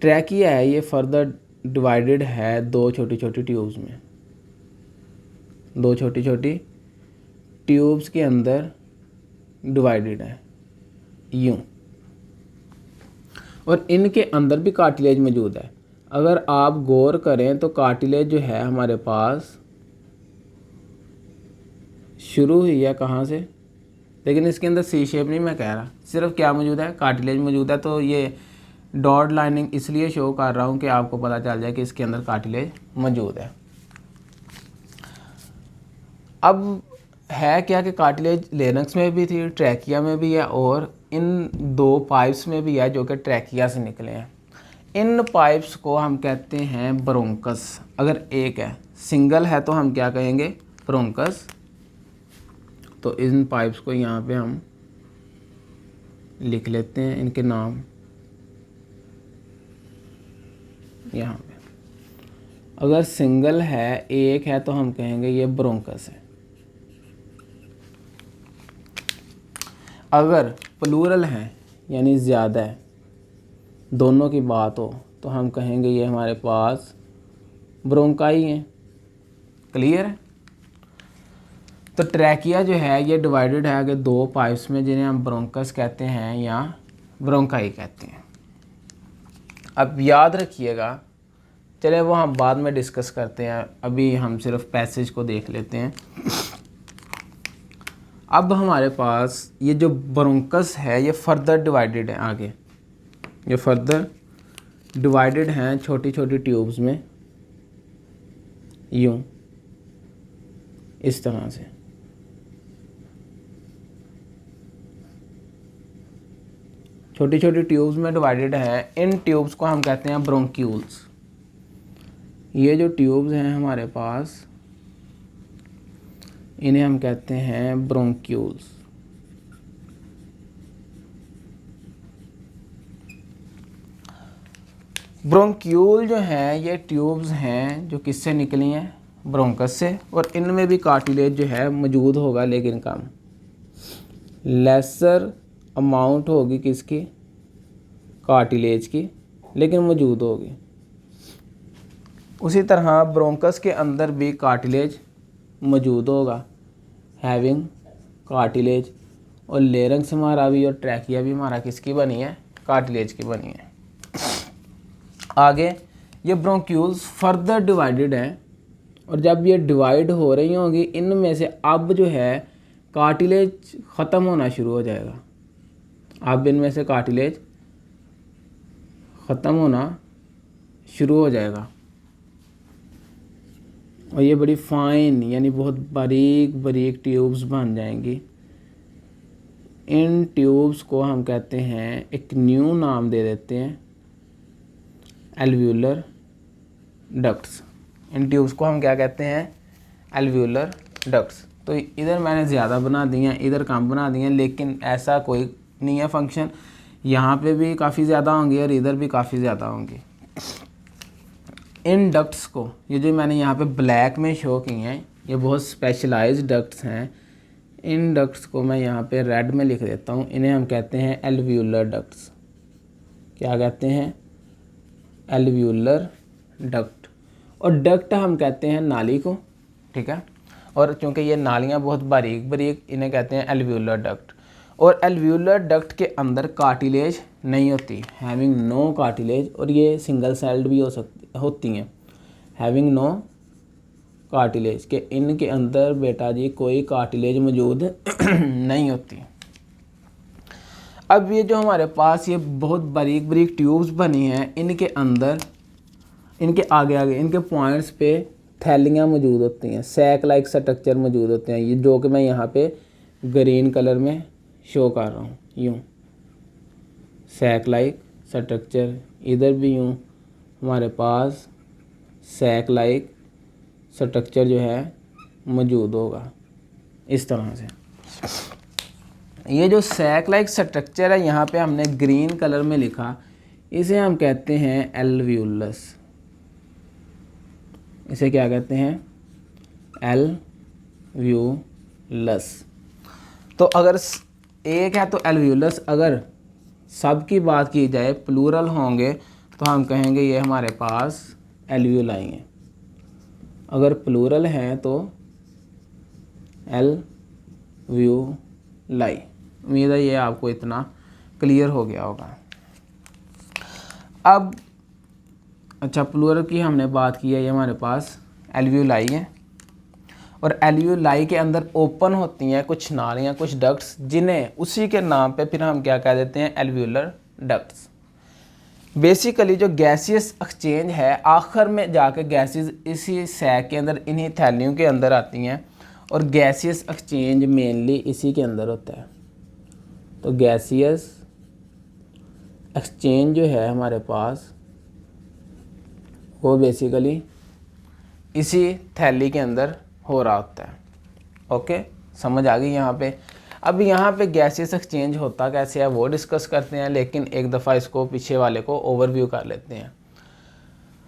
[SPEAKER 1] ट्रैकिया है ये फर्दर डिवाइडेड है 2 छोटी छोटी ट्यूब्स में, 2 छोटी छोटी ट्यूब्स के अंदर डिवाइडेड है यूँ, और इनके अंदर भी कार्टिलेज मौजूद है। अगर आप गौर करें तो कार्टिलेज जो है हमारे पास शुरू हुई है कहाँ से, लेकिन इसके अंदर सी शेप नहीं मैं कह रहा, सिर्फ क्या मौजूद है, कार्टिलेज मौजूद है। तो ये डॉट लाइनिंग इसलिए शो कर रहा हूँ कि आपको पता चल जाए कि इसके अंदर कार्टिलेज मौजूद है। अब है क्या कि कार्टिलेज लेरिंक्स में भी थी, ट्रैकिया में भी है, और इन 2 पाइप्स में भी है जो कि ट्रैकिया से निकले हैं। इन पाइप्स को हम कहते हैं ब्रोंकस। अगर एक है, सिंगल है तो हम क्या कहेंगे, ब्रोंकस। तो इन पाइप्स को यहाँ पे हम लिख लेते हैं इनके नाम यहाँ पे। अगर सिंगल है, एक है, तो हम कहेंगे ये ब्रोंकस है। अगर प्लूरल है यानी ज़्यादा है, दोनों की बात हो, तो हम कहेंगे ये हमारे पास ब्रोंकाई है। क्लियर है। तो ट्रैकिया जो है ये डिवाइडेड है आगे दो पाइप्स में, जिन्हें हम ब्रोंकस कहते हैं या ब्रोंकाई कहते हैं। अब याद रखिएगा, चले वो हम बाद में डिस्कस करते हैं, अभी हम सिर्फ पैसेज को देख लेते हैं। अब हमारे पास ये जो ब्रोंकस है ये फर्दर डिवाइडेड है आगे, ये फर्दर डिवाइडेड हैं छोटी छोटी ट्यूब्स में, यूं इस तरह से। छोटी छोटी ट्यूब्स में डिवाइडेड है। इन ट्यूब्स को हम कहते हैं ब्रोंक्यूल्स। ये जो ट्यूब्स हैं हमारे पास, इन्हें हम कहते हैं ब्रोंक्यूल्स। ब्रोंक्यूल जो हैं ये ट्यूब्स हैं जो किससे निकली हैं, ब्रोंकस से, और इनमें भी कार्टिलेज जो है मौजूद होगा, लेकिन कम, लेसर अमाउंट होगी किसकी, कार्टिलेज की, लेकिन मौजूद होगी। उसी तरह ब्रोंकस के अंदर भी कार्टिलेज मौजूद होगा, हैविंग कार्टिलेज। और लेरिंक्स हमारा भी और ट्रैकिया भी हमारा किसकी बनी है, कार्टिलेज की बनी है। आगे ये ब्रोंक्यूल्स फर्दर डिवाइडेड हैं, और जब ये डिवाइड हो रही होंगी, इनमें से अब जो है कार्टिलेज ख़त्म होना शुरू हो जाएगा। अब इनमें से कार्टिलेज ख़त्म होना शुरू हो जाएगा, और ये बड़ी फाइन यानी बहुत बारीक बारीक ट्यूब्स बन जाएंगी। इन ट्यूब्स को हम कहते हैं, एक न्यू नाम दे देते हैं, एल्व्यूलर डक्ट्स। इन ट्यूब्स को हम क्या कहते हैं, एल्व्यूलर डक्ट्स। तो इधर मैंने ज़्यादा बना दी हैं, इधर कम बना दी हैं, लेकिन ऐसा कोई नहीं है फंक्शन। यहाँ पे भी काफ़ी ज़्यादा होंगी और इधर भी काफ़ी ज़्यादा होंगी। इन डक्ट्स को, ये जो मैंने यहाँ पे ब्लैक में शो की हैं, ये बहुत स्पेशलाइज्ड डक्ट्स हैं। इन डक्ट्स को मैं यहाँ पे रेड में लिख देता हूँ। इन्हें हम कहते हैं एल्व्यूलर डक्ट्स। क्या कहते हैं, एल्व्यूलर डक्ट। और डक्ट हम कहते हैं नाली को, ठीक है। और चूँकि ये नालियाँ बहुत बारीक बारीक, इन्हें कहते हैं एल्व्यूलर डक्ट। और एल्व्यूलर डक्ट के अंदर कार्टिलेज नहीं होती, हैविंग नो कार्टिलेज। और ये सिंगल सेल्ड भी होती हैं, हैविंग नो कार्टिलेज, के इनके अंदर बेटा जी कोई कार्टिलेज मौजूद नहीं होती। अब ये जो हमारे पास ये बहुत बारीक बारीक ट्यूब्स बनी हैं, इनके अंदर, इनके आगे आगे इनके पॉइंट्स पे थैलियाँ मौजूद होती हैं, सैक लाइक स्ट्रक्चर मौजूद होते हैं। ये जो कि मैं यहाँ पे ग्रीन कलर में शो कर रहा हूँ, यूँ सैक लाइक स्ट्रक्चर। इधर भी यूँ हमारे पास सैक लाइक स्ट्रक्चर जो है मौजूद होगा, इस तरह से। ये जो सैक लाइक स्ट्रक्चर है, यहाँ पे हमने ग्रीन कलर में लिखा, इसे हम कहते हैं एल्व्यूलस। इसे क्या कहते हैं, एल्व्यूलस। तो अगर एक है तो एल्व्यूलस, अगर सब की बात की जाए, प्लूरल होंगे, तो हम कहेंगे ये हमारे पास एल्व्यूलाई हैं। अगर प्लूरल हैं तो एल्व्यूलाई। उम्मीद है ये आपको इतना क्लियर हो गया होगा। अब अच्छा, प्लूरल की हमने बात की है, ये हमारे पास एल्व्यूलाई है। और एल्व्यूलाई के अंदर ओपन होती हैं कुछ नालियाँ, कुछ डक्ट्स, जिन्हें उसी के नाम पे फिर हम क्या कह देते हैं, एल्व्यूलर डक्ट्स। बेसिकली जो गैसियस एक्सचेंज है, आखिर में जाके गैसेस इसी सैक के अंदर, इन्हीं थैलियों के अंदर आती हैं, और गैसियस एक्सचेंज मेनली इसी के अंदर होता है। तो गैसियस एक्सचेंज जो है हमारे पास वो बेसिकली इसी थैली के अंदर हो रहा होता है। ओके, समझ आ गई यहाँ पे। अब यहाँ पे गैसेस एक्सचेंज होता कैसे है वो डिस्कस करते हैं, लेकिन एक दफ़ा इसको पीछे वाले को ओवरव्यू कर लेते हैं।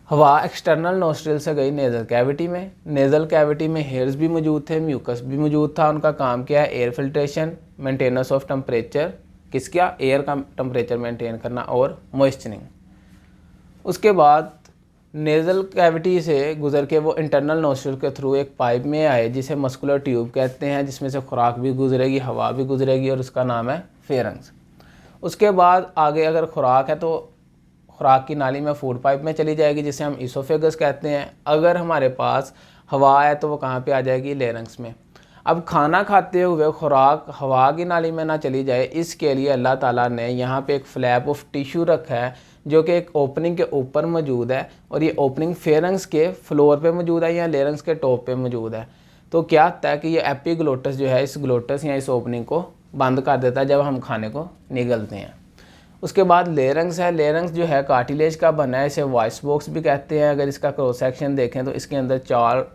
[SPEAKER 1] हवा एक्सटर्नल नोस्ट्रिल से गई नेज़ल कैविटी में। नेज़ल कैविटी में हेयर्स भी मौजूद थे, म्यूकस भी मौजूद था। उनका काम क्या है? Air filtration, maintenance of temperature, किसका? एयर का टेम्परेचर मेंटेन करना और मॉइस्चरिंग। उसके बाद नेज़ल कैविटी से गुजर के वो इंटरनल नोस्ट्रिल के थ्रू एक पाइप में आए जिसे मस्कुलर ट्यूब कहते हैं, जिसमें से खुराक भी गुजरेगी, हवा भी गुजरेगी, और उसका नाम है फेरेंक्स। उसके बाद आगे अगर खुराक है तो खुराक की नाली में फूड पाइप में चली जाएगी जिसे हम इसोफेगस कहते हैं। अगर हमारे पास हवा है तो वो कहाँ पे आ जाएगी? लेरिंक्स में। अब खाना खाते हुए खुराक हवा की नाली में ना चली जाए, इसके लिए अल्लाह ताला ने यहाँ पे एक फ्लैप ऑफ टिश्यू रखा है जो कि एक ओपनिंग के ऊपर मौजूद है, और ये ओपनिंग फेरेंक्स के फ्लोर पे मौजूद है या लेरिंक्स के टॉप पे मौजूद है। तो क्या होता है कि ये एपिग्लोटस जो है इस ग्लोटस या इस ओपनिंग को बंद कर देता है जब हम खाने को निगलते हैं। उसके बाद लेरिंक्स है। लेरिंक्स जो है कार्टिलेज का बना है, इसे वॉइस बॉक्स भी कहते हैं। अगर इसका क्रॉस सेक्शन देखें तो इसके अंदर 4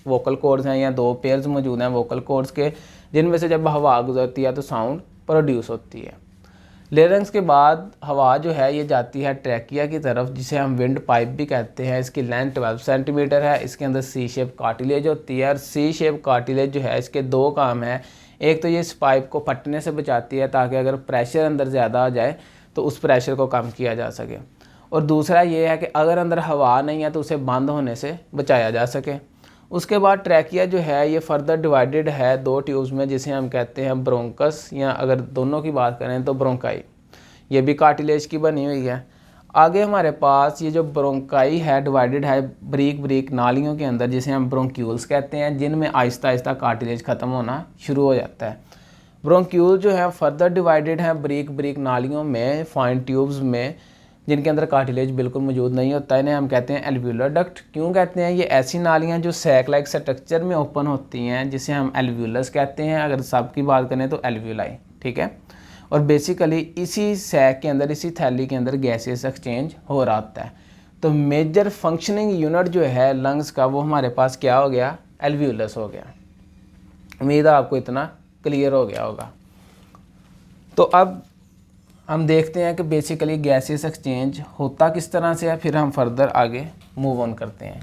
[SPEAKER 1] वोकल कॉर्ड्स हैं या 2 पेयर्स मौजूद हैं वोकल कॉर्ड्स के, जिनमें से जब हवा गुजरती है तो साउंड प्रोड्यूस होती है। लेरिंक्स के बाद हवा जो है ये जाती है ट्रैकिया की तरफ, जिसे हम विंड पाइप भी कहते हैं। इसकी लेंथ 12 सेंटीमीटर है। इसके अंदर सी शेप कार्टिलेज होती है, और सी शेप कार्टिलेज जो है इसके 2 काम हैं। एक तो ये इस पाइप को फटने से बचाती है ताकि अगर प्रेशर अंदर ज़्यादा आ जाए तो उस प्रेशर को कम किया जा सके, और दूसरा ये है कि अगर अंदर हवा नहीं है तो उसे बंद होने से बचाया जा सके। उसके बाद ट्रैकिया जो है ये फर्दर डिवाइडेड है 2 ट्यूब्स में, जिसे हम कहते हैं ब्रोंकस, या अगर दोनों की बात करें तो ब्रोंकाई। ये भी कार्टिलेज की बनी हुई है। आगे हमारे पास ये जो ब्रोंकाई है डिवाइडेड है ब्रीक ब्रीक नालियों के अंदर, जिसे हम ब्रोंक्यूल्स कहते हैं, जिनमें आहिस्ता आहिस्ता कार्टिलेज ख़त्म होना शुरू हो जाता है। ब्रोंक्यूल जो है फर्दर डिवाइडेड है ब्रीक ब्रीक नालियों में, फाइन ट्यूब्स में, जिनके अंदर कार्टिलेज बिल्कुल मौजूद नहीं होता। इन्हें हम कहते हैं एल्व्यूलर डक्ट। क्यों कहते हैं? ये ऐसी नालियाँ जो सैक लाइक स्ट्रक्चर में ओपन होती हैं, जिसे हम एल्व्यूलस कहते हैं। अगर सब की बात करें तो एल्व्यूलाई, ठीक है। और बेसिकली इसी सैक के अंदर, इसी थैली के अंदर गैसेस एक्सचेंज हो रहा होता है। तो मेजर फंक्शनिंग यूनिट जो है लंग्स का, वो हमारे पास क्या हो गया? एल्व्यूलस हो गया। उम्मीद है आपको इतना क्लियर हो गया होगा। तो अब हम देखते हैं कि बेसिकली गैसेस एक्सचेंज होता किस तरह से है, फिर हम फर्दर आगे मूव ऑन करते हैं।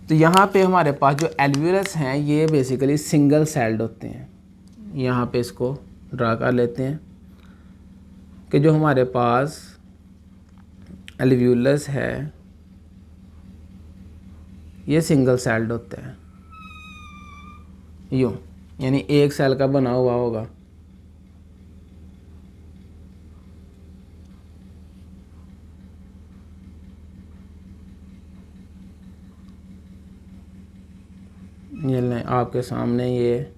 [SPEAKER 1] तो यहाँ पे हमारे पास जो एल्व्यूलस हैं ये बेसिकली सिंगल सेल्ड होते हैं। यहाँ पे इसको ड्रा कर लेते हैं कि जो हमारे पास एल्व्यूलस है ये सिंगल सेल्ड होता है, यूँ, यानी एक सेल का बना हुआ होगा। ये लें आपके सामने, ये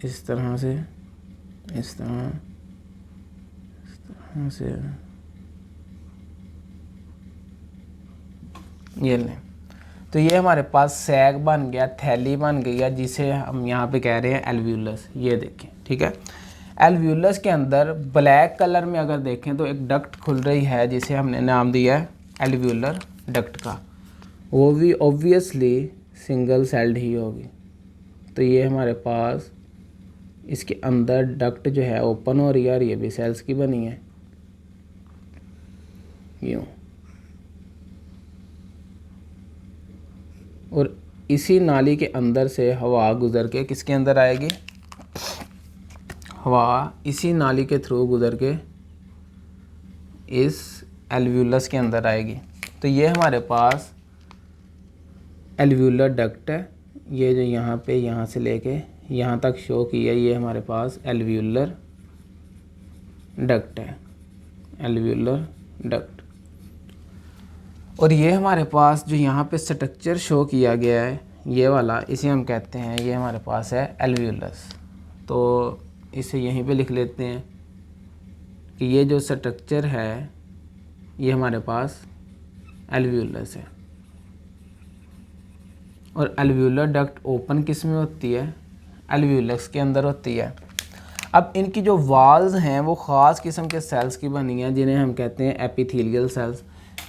[SPEAKER 1] इस तरह से, इस तरह से ये लें। तो ये हमारे पास सैक बन गया, थैली बन गई है, जिसे हम यहाँ पे कह रहे हैं एल्व्यूलस। ये देखें, ठीक है। एल्व्यूलस के अंदर ब्लैक कलर में अगर देखें तो एक डक्ट खुल रही है जिसे हमने नाम दिया है एल्व्यूलर डक्ट का। वो भी ऑब्वियसली सिंगल सेल्ड ही होगी। तो ये हमारे पास इसके अंदर डक्ट जो है ओपन हो रही है, और ये भी सेल्स की बनी है, यूँ। और इसी नाली के अंदर से हवा गुज़र के किसके अंदर आएगी? हवा इसी नाली के थ्रू गुज़र के इस एल्व्यूलस के अंदर आएगी। तो ये हमारे पास एल्व्यूलर डक्ट है। ये जो यहाँ पे, यहाँ से लेके यहाँ तक शो किया, ये हमारे पास एल्व्यूलर डक्ट है, एल्व्यूलर डक्ट। और ये हमारे पास जो यहाँ पे स्ट्रक्चर शो किया गया है ये वाला, इसे हम कहते हैं, ये हमारे पास है एल्व्यूलस। तो इसे यहीं पे लिख लेते हैं कि ये जो स्ट्रक्चर है ये हमारे पास एल्व्यूलस है। और एल्व्यूलर डक्ट ओपन किस में होती है? एल्व्यूलस के अंदर होती है। अब इनकी जो वॉल्स हैं वो ख़ास किस्म के सेल्स की बनी हैं जिन्हें हम कहते हैं एपिथेलियल सेल्स।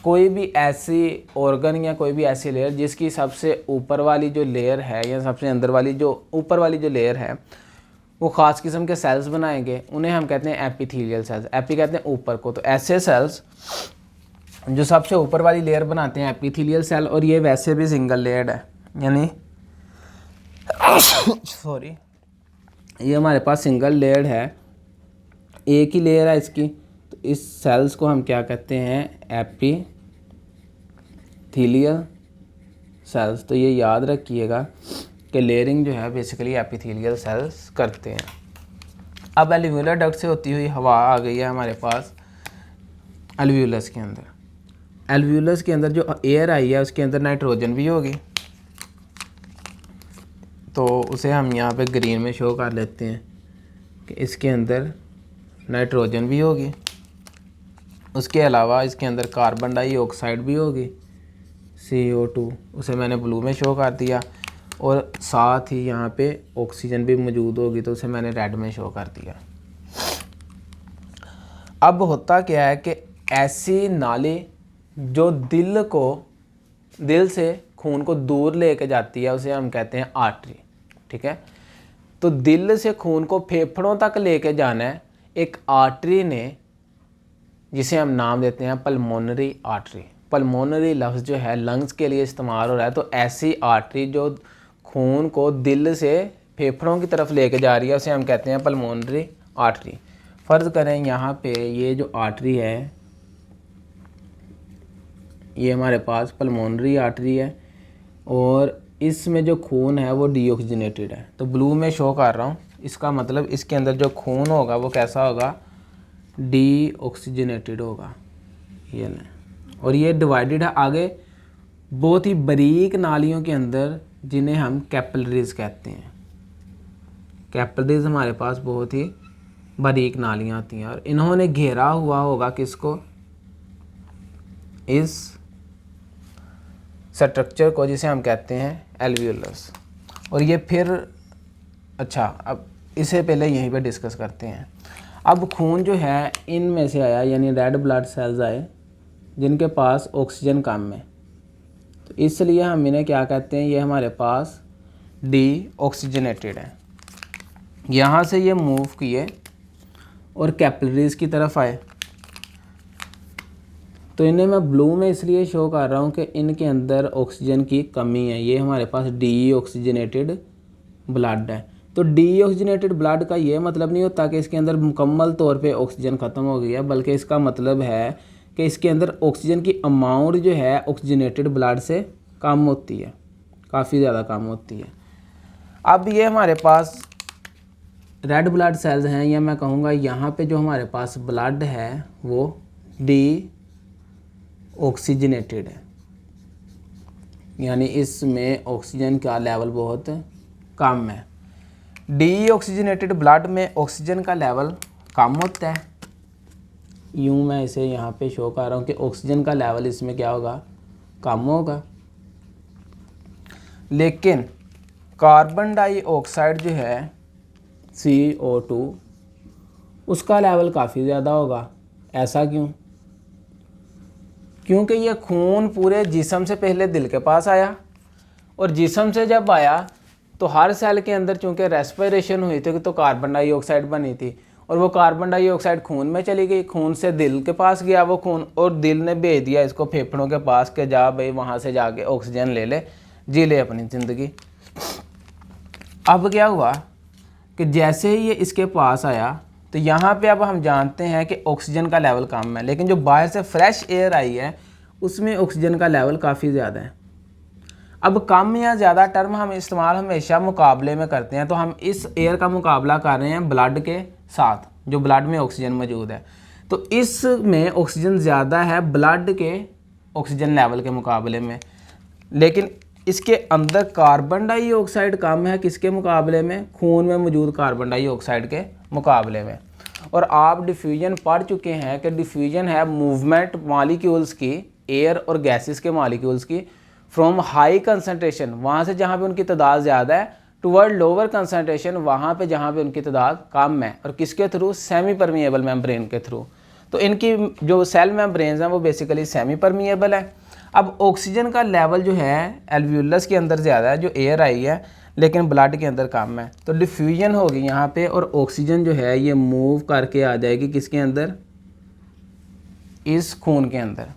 [SPEAKER 1] कोई भी ऐसी ऑर्गन या कोई भी ऐसी लेयर जिसकी सबसे ऊपर वाली जो लेयर है या सबसे अंदर वाली जो ऊपर वाली जो लेयर है वो ख़ास किस्म के सेल्स बनाएंगे, उन्हें हम कहते हैं एपिथेलियल सेल्स। एपी कहते हैं ऊपर को, तो ऐसे सेल्स जो सबसे ऊपर वाली लेयर बनाते हैं एपिथेलियल सेल, और ये वैसे भी सिंगल लेयर्ड है, यानी सॉरी ये हमारे पास सिंगल लेयर्ड है, एक ही लेयर है इसकी। तो इस सेल्स को हम क्या कहते हैं, एपिथेलियल सेल्स। तो ये याद रखिएगा कि लेयरिंग जो है बेसिकली एपिथेलियल सेल्स करते हैं। अब एल्वियोलर डक्ट से होती हुई हवा आ गई है हमारे पास एल्वियोलस के अंदर। एल्वियोलस के अंदर जो एयर आई है उसके अंदर नाइट्रोजन भी होगी, तो उसे हम यहाँ पे ग्रीन में शो कर लेते हैं कि इसके अंदर नाइट्रोजन भी होगी। उसके अलावा इसके अंदर कार्बन डाइऑक्साइड भी होगी, CO2, उसे मैंने ब्लू में शो कर दिया, और साथ ही यहाँ पे ऑक्सीजन भी मौजूद होगी, तो उसे मैंने रेड में शो कर दिया। अब होता क्या है कि ऐसी नाली जो दिल से खून को दूर लेके जाती है उसे हम कहते हैं आर्टरी, ठीक है। तो दिल से खून को फेफड़ों तक लेके जाना है एक आर्टरी ने, जिसे हम नाम देते हैं पल्मोनरी आर्टरी। पल्मोनरी लफ्ज़ जो है लंग्स के लिए इस्तेमाल हो रहा है, तो ऐसी आर्टरी जो खून को दिल से फेफड़ों की तरफ लेके जा रही है उसे हम कहते हैं पल्मोनरी आर्टरी। फ़र्ज़ करें यहाँ पे ये जो आर्टरी है ये हमारे पास पल्मोनरी आर्टरी है, और इसमें जो खून है वो डीऑक्सीजनेटेड है, तो ब्लू में शो कर रहा हूँ। इसका मतलब इसके अंदर जो खून होगा वो कैसा होगा, डीऑक्सीजनेटेड होगा, ये ना। और ये डिवाइडेड है आगे बहुत ही बारीक नालियों के अंदर जिन्हें हम कैपिलरीज कहते हैं। कैपिलरीज हमारे पास बहुत ही बारीक नालियाँ आती हैं, और इन्होंने घेरा हुआ होगा किसको, इस स्ट्रक्चर को जिसे हम कहते हैं एल्वियोलस। और ये फिर अच्छा, अब इसे पहले यहीं पे डिस्कस करते हैं। अब खून जो है इनमें से आया, यानी रेड ब्लड सेल्स आए जिनके पास ऑक्सीजन कम है, तो इसलिए हम इन्हें क्या कहते हैं, ये हमारे पास डीऑक्सीजनेटेड है। यहाँ से ये मूव किए और कैपिलरीज की तरफ आए, तो इन्हें मैं ब्लू में इसलिए शो कर रहा हूँ कि इनके अंदर ऑक्सीजन की कमी है। ये हमारे पास डीऑक्सीजनेटेड ब्लड है। तो डीऑक्सीजनेटेड ब्लड का ये मतलब नहीं होता कि इसके अंदर मुकम्मल तौर पे ऑक्सीजन ख़त्म हो गई है, बल्कि इसका मतलब है कि इसके अंदर ऑक्सीजन की अमाउंट जो है ऑक्सीजनेटेड ब्लड से कम होती है, काफ़ी ज़्यादा कम होती है। अब ये हमारे पास रेड ब्लड सेल्स हैं, या मैं कहूँगा यहाँ पे जो हमारे पास ब्लड है वो डीऑक्सीजनेटेड है, यानी इसमें ऑक्सीजन का लेवल बहुत कम है। डीऑक्सीजनेटेड ब्लड में ऑक्सीजन का लेवल कम होता है, यूँ मैं इसे यहाँ पे शो कर रहा हूँ कि ऑक्सीजन का लेवल इसमें क्या होगा, कम होगा। लेकिन कार्बन डाइऑक्साइड जो है CO2 उसका लेवल काफ़ी ज़्यादा होगा। ऐसा क्यों? क्योंकि ये खून पूरे जिस्म से पहले दिल के पास आया, और जिस्म से जब आया तो हर सेल के अंदर चूँकि रेस्पिरेशन हुई थी तो कार्बन डाइऑक्साइड बनी थी, और वो कार्बन डाइऑक्साइड खून में चली गई, खून से दिल के पास गया वो खून, और दिल ने भेज दिया इसको फेफड़ों के पास के जा भाई वहाँ से जाके ऑक्सीजन ले ले, जी ले अपनी ज़िंदगी। अब क्या हुआ कि जैसे ही ये इसके पास आया तो यहाँ पे अब हम जानते हैं कि ऑक्सीजन का लेवल कम है, लेकिन जो बाहर से फ्रेश एयर आई है उसमें ऑक्सीजन का लेवल काफ़ी ज़्यादा है। अब कम या ज़्यादा टर्म हम इस्तेमाल हमेशा मुकाबले में करते हैं, तो हम इस एयर का मुकाबला कर रहे हैं ब्लड के साथ, जो ब्लड में ऑक्सीजन मौजूद है। तो इसमें ऑक्सीजन ज़्यादा है ब्लड के ऑक्सीजन लेवल के मुकाबले में, लेकिन इसके अंदर कार्बन डाइऑक्साइड कम है किसके मुकाबले में, खून में मौजूद कार्बन डाइऑक्साइड के मुकाबले में। और आप डिफ्यूजन पढ़ चुके हैं कि डिफ्यूजन है मूवमेंट मॉलिक्यूल्स की, एयर और गैसेस के मॉलिक्यूल्स की, फ्रॉम हाई कंसनट्रेशन, वहाँ से जहाँ पे उनकी तादाद ज़्यादा है, टुवर्ड लोअर कंसंट्रेशन, वहाँ पे जहाँ पे उनकी तादाद कम है, और किसके थ्रू, सेमी परमिएबल मेम्ब्रेन के थ्रू। तो इनकी जो सेल मेम्ब्रेन्स हैं वो बेसिकली सेमी परमिएबल है। अब ऑक्सीजन का लेवल जो है एल्वियोलस के अंदर ज़्यादा है, जो एयर आई है, लेकिन ब्लड के अंदर कम है, तो डिफ्यूजन होगी यहाँ पे, और ऑक्सीजन जो है ये मूव करके आ जाएगी किसके अंदर, इस खून के अंदर।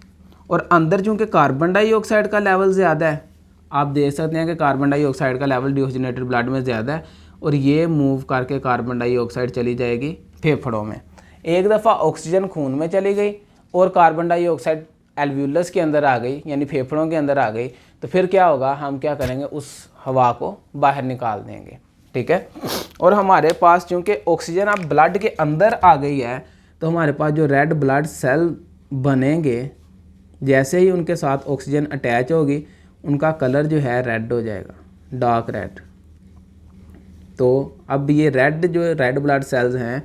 [SPEAKER 1] और अंदर चूँकि कार्बन डाइऑक्साइड का लेवल ज़्यादा है, आप देख सकते हैं कि कार्बन डाइऑक्साइड का लेवल डिओक्सीजनेटेड ब्लड में ज़्यादा है, और ये मूव करके कार्बन डाइऑक्साइड चली जाएगी फेफड़ों में। एक दफ़ा ऑक्सीजन खून में चली गई और कार्बन डाइऑक्साइड एल्वियोलस के अंदर आ गई, यानी फेफड़ों के अंदर आ गई, तो फिर क्या होगा, हम क्या करेंगे, उस हवा को बाहर निकाल देंगे, ठीक है। और हमारे पास चूँकि ऑक्सीजन अब ब्लड के अंदर आ गई है, तो हमारे पास जो रेड ब्लड सेल बनेंगे, जैसे ही उनके साथ ऑक्सीजन अटैच होगी, उनका कलर जो है रेड हो जाएगा, डार्क रेड। तो अब ये रेड ब्लड सेल्स हैं,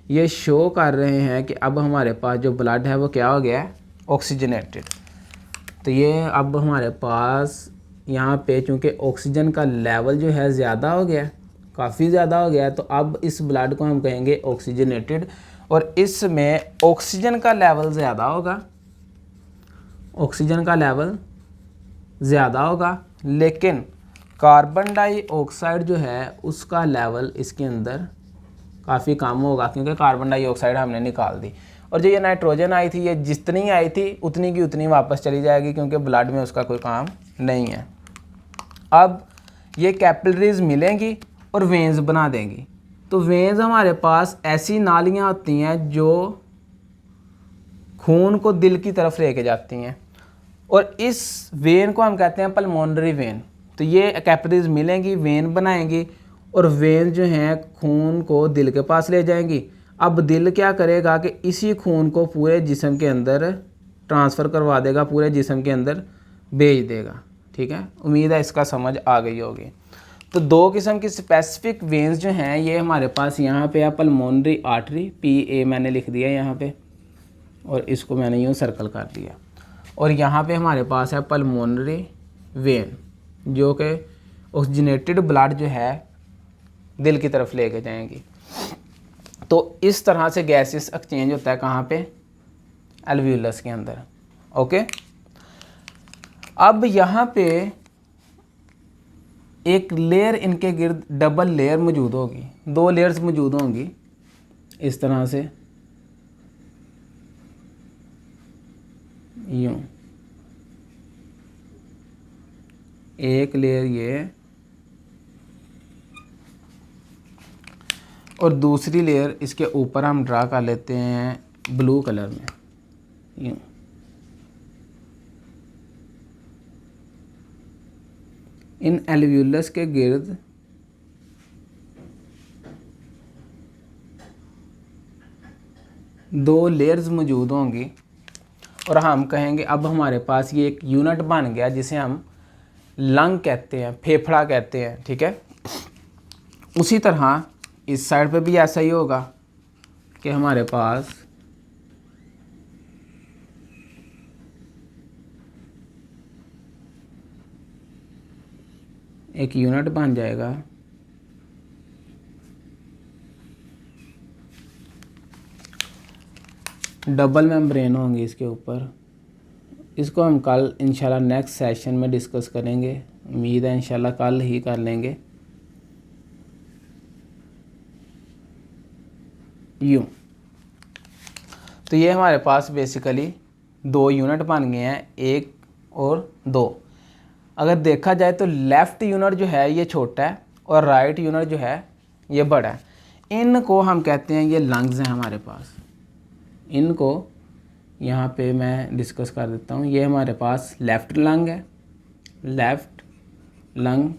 [SPEAKER 1] ये शो कर रहे हैं कि अब हमारे पास जो ब्लड है वो क्या हो गया है, ऑक्सीजनेटेड। तो ये अब हमारे पास यहाँ पे चूँकि ऑक्सीजन का लेवल जो है ज़्यादा हो गया, काफ़ी ज़्यादा हो गया है, तो अब इस ब्लड को हम कहेंगे ऑक्सीजनेटेड, और इसमें ऑक्सीजन का लेवल ज़्यादा होगा, ऑक्सीजन का लेवल ज़्यादा होगा, लेकिन कार्बन डाइऑक्साइड जो है उसका लेवल इसके अंदर काफ़ी कम होगा, क्योंकि कार्बन डाइऑक्साइड हमने निकाल दी। और जो ये नाइट्रोजन आई थी, ये जितनी आई थी उतनी की उतनी वापस चली जाएगी, क्योंकि ब्लड में उसका कोई काम नहीं है। अब ये कैपिलरीज मिलेंगी और वेन्स बना देंगी। तो वेन्स हमारे पास ऐसी नालियाँ होती हैं जो खून को दिल की तरफ लेके जाती हैं, और इस वेन को हम कहते हैं पल्मोनरी वेन। तो ये कैपिलरीज मिलेंगी, वेन बनाएंगी, और वेन जो हैं खून को दिल के पास ले जाएंगी। अब दिल क्या करेगा कि इसी खून को पूरे जिस्म के अंदर ट्रांसफ़र करवा देगा, पूरे जिस्म के अंदर भेज देगा, ठीक है। उम्मीद है इसका समझ आ गई होगी। तो दो किस्म की स्पेसिफिक वेन्स जो हैं ये हमारे पास यहाँ पे है, पल्मोनरी आर्टरी, PA मैंने लिख दिया यहाँ पे, और इसको मैंने यूँ सर्कल कर दिया, और यहाँ पे हमारे पास है पल्मोनरी वेन, जो कि ऑक्सीजनेटेड ब्लड जो है दिल की तरफ लेके जाएंगी। तो इस तरह से गैसेस एक्सचेंज होता है कहाँ पे, एल्वियोलस के अंदर, ओके। अब यहाँ पे एक लेयर इनके गिर्द डबल लेयर मौजूद होगी, दो लेयर्स मौजूद होंगी इस तरह से, यूँ एक लेयर ये, और दूसरी लेयर इसके ऊपर हम ड्रा कर लेते हैं ब्लू कलर में, यूँ। इन एल्वियोलस के गिर्द दो लेयर्स मौजूद होंगी, और हम कहेंगे अब हमारे पास ये एक यूनिट बन गया जिसे हम लंग कहते हैं, फेफड़ा कहते हैं, ठीक है। उसी तरह इस साइड पे भी ऐसा ही होगा कि हमारे पास एक यूनिट बन जाएगा, डबल मेम्ब्रेन होंगी इसके ऊपर। इसको हम कल इंशाल्लाह नेक्स्ट सेशन में डिस्कस करेंगे, उम्मीद है इंशाल्लाह कल ही कर लेंगे। यूँ तो ये हमारे पास बेसिकली दो यूनिट बन गए हैं, एक और दो। अगर देखा जाए तो लेफ़्ट यूनिट जो है ये छोटा है और राइट यूनिट जो है ये बड़ा है। इनको हम कहते हैं ये लंग्स हैं हमारे पास। इनको यहाँ पे मैं डिस्कस कर देता हूँ। ये हमारे पास लेफ़्ट लंग है, लेफ़्ट लंग,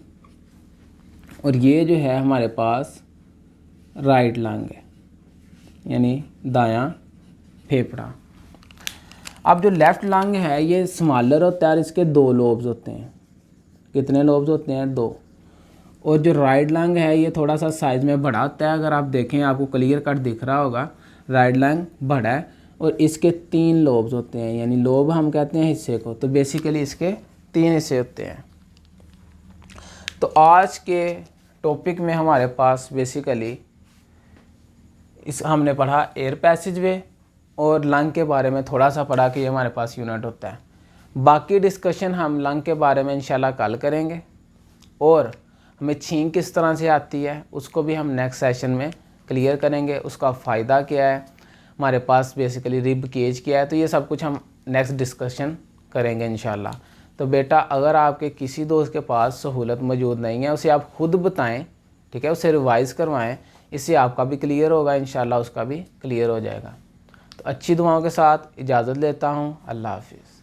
[SPEAKER 1] और ये जो है हमारे पास राइट लंग है, यानी दायां फेफड़ा। अब जो लेफ़्ट लंग है ये स्मॉलर होता है और इसके दो लोब्स होते हैं। कितने लोब्स होते हैं? दो। और जो राइट लंग है ये थोड़ा सा साइज़ में बड़ा होता है। अगर आप देखें आपको क्लियर कट दिख रहा होगा, राइट लंग बड़ा है और इसके 3 लोब्स होते हैं, यानी लोब हम कहते हैं हिस्से को। तो बेसिकली इसके 3 हिस्से होते हैं। तो आज के टॉपिक में हमारे पास बेसिकली हमने पढ़ा एयर पैसेजवे और लंग के बारे में थोड़ा सा पढ़ा कि ये हमारे पास यूनिट होता है। बाकी डिस्कशन हम लंग के बारे में इंशाल्लाह कल करेंगे, और हमें छींक किस तरह से आती है उसको भी हम नेक्स्ट सेशन में क्लियर करेंगे। उसका फ़ायदा क्या है, हमारे पास बेसिकली रिब केज क्या है, तो ये सब कुछ हम नेक्स्ट डिस्कशन करेंगे इंशाल्लाह। तो बेटा अगर आपके किसी दोस्त के पास सहूलत मौजूद नहीं है, उसे आप खुद बताएं, ठीक है, उसे रिवाइज़ करवाएं, इससे आपका भी क्लियर होगा इंशाल्लाह, उसका भी क्लियर हो जाएगा। तो अच्छी दुआओं के साथ इजाज़त लेता हूँ। अल्लाह हाफिज़।